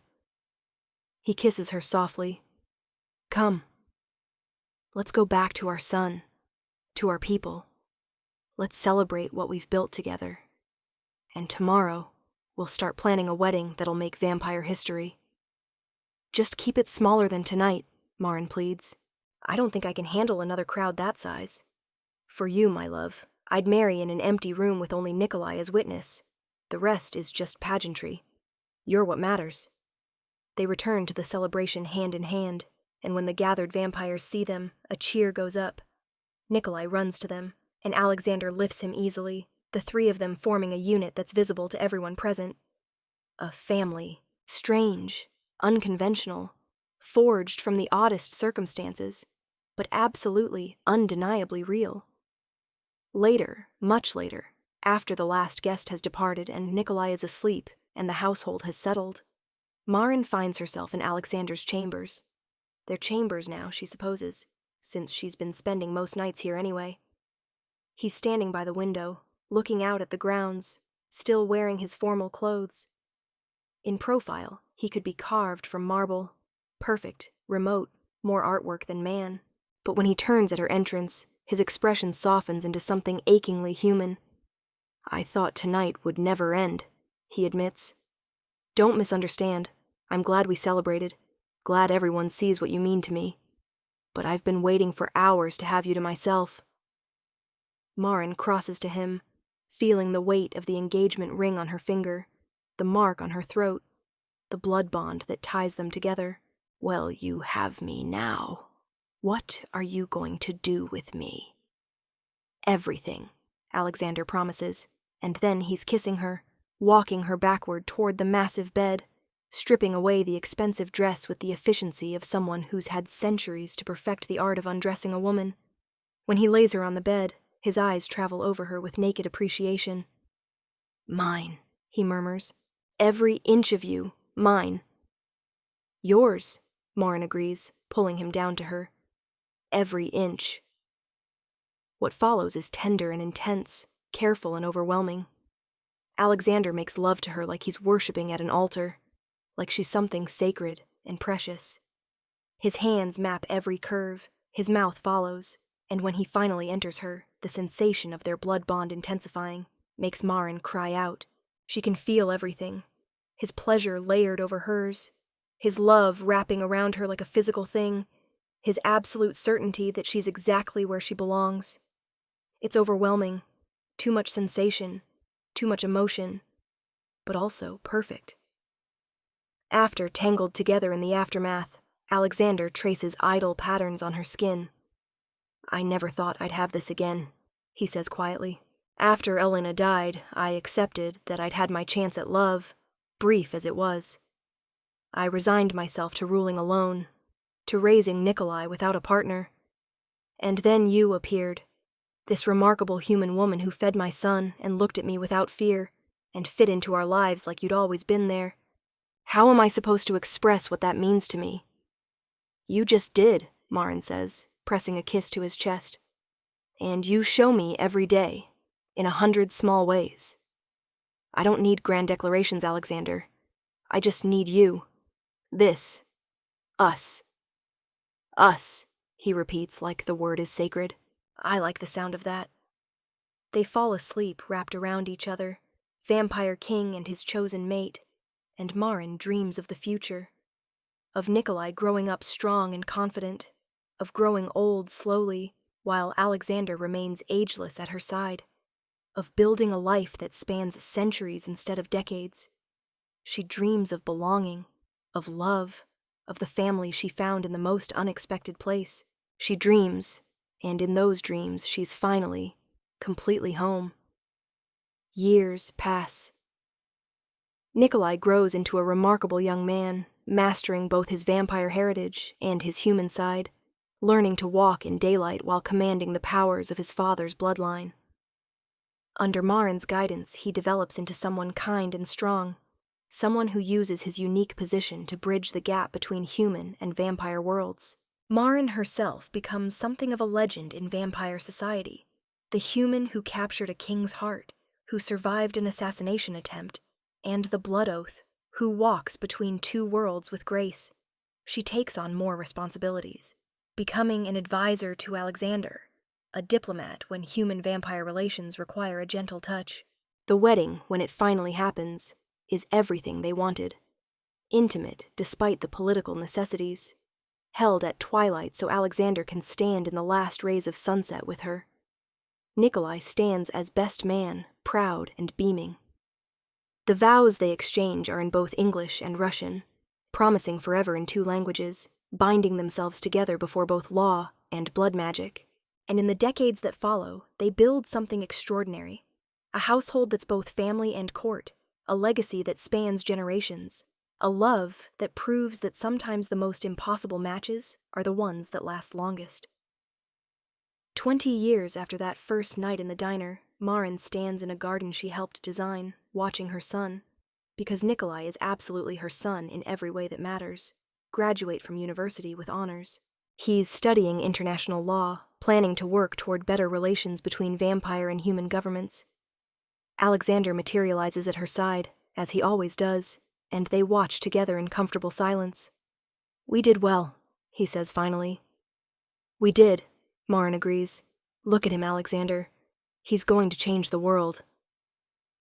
He kisses her softly. Come. Let's go back to our son, to our people. Let's celebrate what we've built together. And tomorrow, we'll start planning a wedding that'll make vampire history. Just keep it smaller than tonight, Maren pleads. I don't think I can handle another crowd that size. For you, my love, I'd marry in an empty room with only Nikolai as witness. The rest is just pageantry. You're what matters. They return to the celebration hand in hand, and when the gathered vampires see them, a cheer goes up. Nikolai runs to them, and Alexander lifts him easily, the three of them forming a unit that's visible to everyone present. A family, strange, unconventional, forged from the oddest circumstances, but absolutely, undeniably real. Later, much later, after the last guest has departed and Nikolai is asleep and the household has settled, Maren finds herself in Alexander's chambers. Their chambers now, she supposes, since she's been spending most nights here anyway. He's standing by the window, looking out at the grounds, still wearing his formal clothes. In profile, he could be carved from marble, perfect, remote, more artwork than man. But when he turns at her entrance, his expression softens into something achingly human. I thought tonight would never end, he admits. Don't misunderstand. I'm glad we celebrated. Glad everyone sees what you mean to me. But I've been waiting for hours to have you to myself. Maren crosses to him, feeling the weight of the engagement ring on her finger, the mark on her throat, the blood bond that ties them together. Well, you have me now. What are you going to do with me? Everything, Alexander promises, and then he's kissing her, walking her backward toward the massive bed, stripping away the expensive dress with the efficiency of someone who's had centuries to perfect the art of undressing a woman. When he lays her on the bed, his eyes travel over her with naked appreciation. Mine, he murmurs. Every inch of you, mine. Yours, Maren agrees, pulling him down to her. Every inch. What follows is tender and intense, careful and overwhelming. Alexander makes love to her like he's worshipping at an altar, like she's something sacred and precious. His hands map every curve, his mouth follows, and when he finally enters her, the sensation of their blood bond intensifying makes Maren cry out. She can feel everything. his pleasure layered over hers, his love wrapping around her like a physical thing, his absolute certainty that she's exactly where she belongs. It's overwhelming, too much sensation, too much emotion, but also perfect. After tangled together in the aftermath, Alexander traces idle patterns on her skin. "I never thought I'd have this again," he says quietly. "After Elena died, I accepted that I'd had my chance at love, brief as it was. I resigned myself to ruling alone, to raising Nikolai without a partner. And then you appeared, this remarkable human woman who fed my son and looked at me without fear, and fit into our lives like you'd always been there. How am I supposed to express what that means to me?" "You just did," Marin says, pressing a kiss to his chest. "And you show me every day, in 100 small ways. I don't need grand declarations, Alexander. I just need you. This. Us. Us," he repeats like the word is sacred. I like the sound of that. They fall asleep wrapped around each other, Vampire King and his chosen mate, and Marin dreams of the future. Of Nikolai growing up strong and confident, of growing old slowly, while Alexander remains ageless at her side, of building a life that spans centuries instead of decades. She dreams of belonging, of love, of the family she found in the most unexpected place. She dreams, and in those dreams she's finally, completely home. Years pass. Nikolai grows into a remarkable young man, mastering both his vampire heritage and his human side, learning to walk in daylight while commanding the powers of his father's bloodline. Under Marin's guidance, he develops into someone kind and strong, someone who uses his unique position to bridge the gap between human and vampire worlds. Marin herself becomes something of a legend in vampire society, the human who captured a king's heart, who survived an assassination attempt, and the Blood Oath, who walks between two worlds with grace. She takes on more responsibilities, becoming an advisor to Alexander, a diplomat when human-vampire relations require a gentle touch. The wedding, when it finally happens, is everything they wanted. Intimate, despite the political necessities. Held at twilight so Alexander can stand in the last rays of sunset with her. Nikolai stands as best man, proud and beaming. The vows they exchange are in both English and Russian, promising forever in 2 languages, binding themselves together before both law and blood magic. And in the decades that follow, they build something extraordinary. A household that's both family and court, a legacy that spans generations, a love that proves that sometimes the most impossible matches are the ones that last longest. 20 years after that first night in the diner, Marin stands in a garden she helped design, watching her son, because Nikolai is absolutely her son in every way that matters, graduate from university with honors. He's studying international law, planning to work toward better relations between vampire and human governments. Alexander materializes at her side, as he always does, and they watch together in comfortable silence. "We did well," he says finally. "We did," Marin agrees. "Look at him, Alexander. He's going to change the world.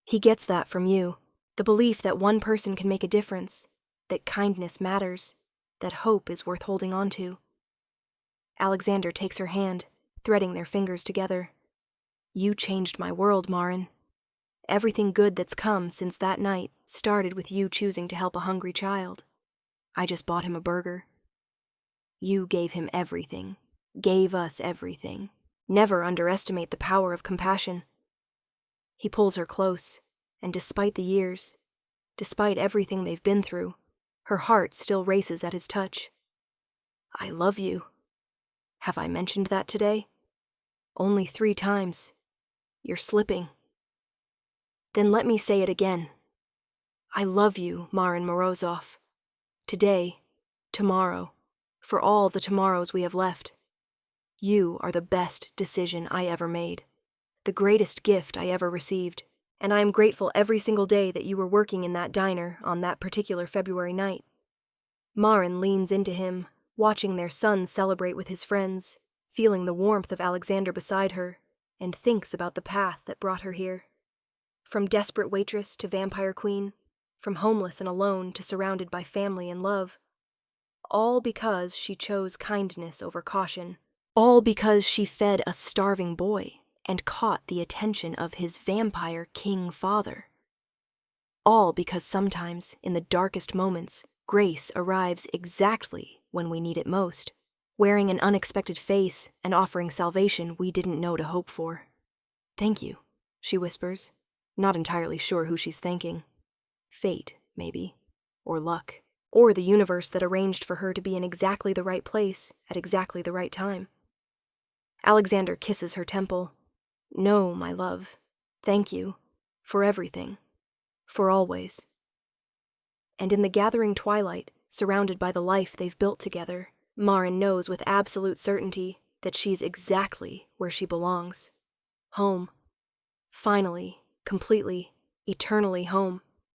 He gets that from you, the belief that one person can make a difference, that kindness matters, that hope is worth holding on to." Alexander takes her hand, threading their fingers together. "You changed my world, Marin. Everything good that's come since that night started with you choosing to help a hungry child. I just bought him a burger. You gave him everything, gave us everything. Never underestimate the power of compassion." He pulls her close, and despite the years, despite everything they've been through, her heart still races at his touch. "I love you. Have I mentioned that today? Only 3 times. You're slipping." "Then let me say it again. I love you, Marin Morozov. Today, tomorrow, for all the tomorrows we have left. You are the best decision I ever made, the greatest gift I ever received, and I am grateful every single day that you were working in that diner on that particular February night." Marin leans into him, watching their son celebrate with his friends, feeling the warmth of Alexander beside her, and thinks about the path that brought her here. From desperate waitress to vampire queen, from homeless and alone to surrounded by family and love. All because she chose kindness over caution. All because she fed a starving boy and caught the attention of his vampire king father. All because sometimes, in the darkest moments, grace arrives exactly when we need it most, wearing an unexpected face and offering salvation we didn't know to hope for. "Thank you," she whispers, not entirely sure who she's thanking. Fate, maybe, or luck, or the universe that arranged for her to be in exactly the right place at exactly the right time. Alexander kisses her temple. "No, my love. Thank you. For everything. For always." And in the gathering twilight, surrounded by the life they've built together, Maren knows with absolute certainty that she's exactly where she belongs. Home. Finally, completely, eternally home.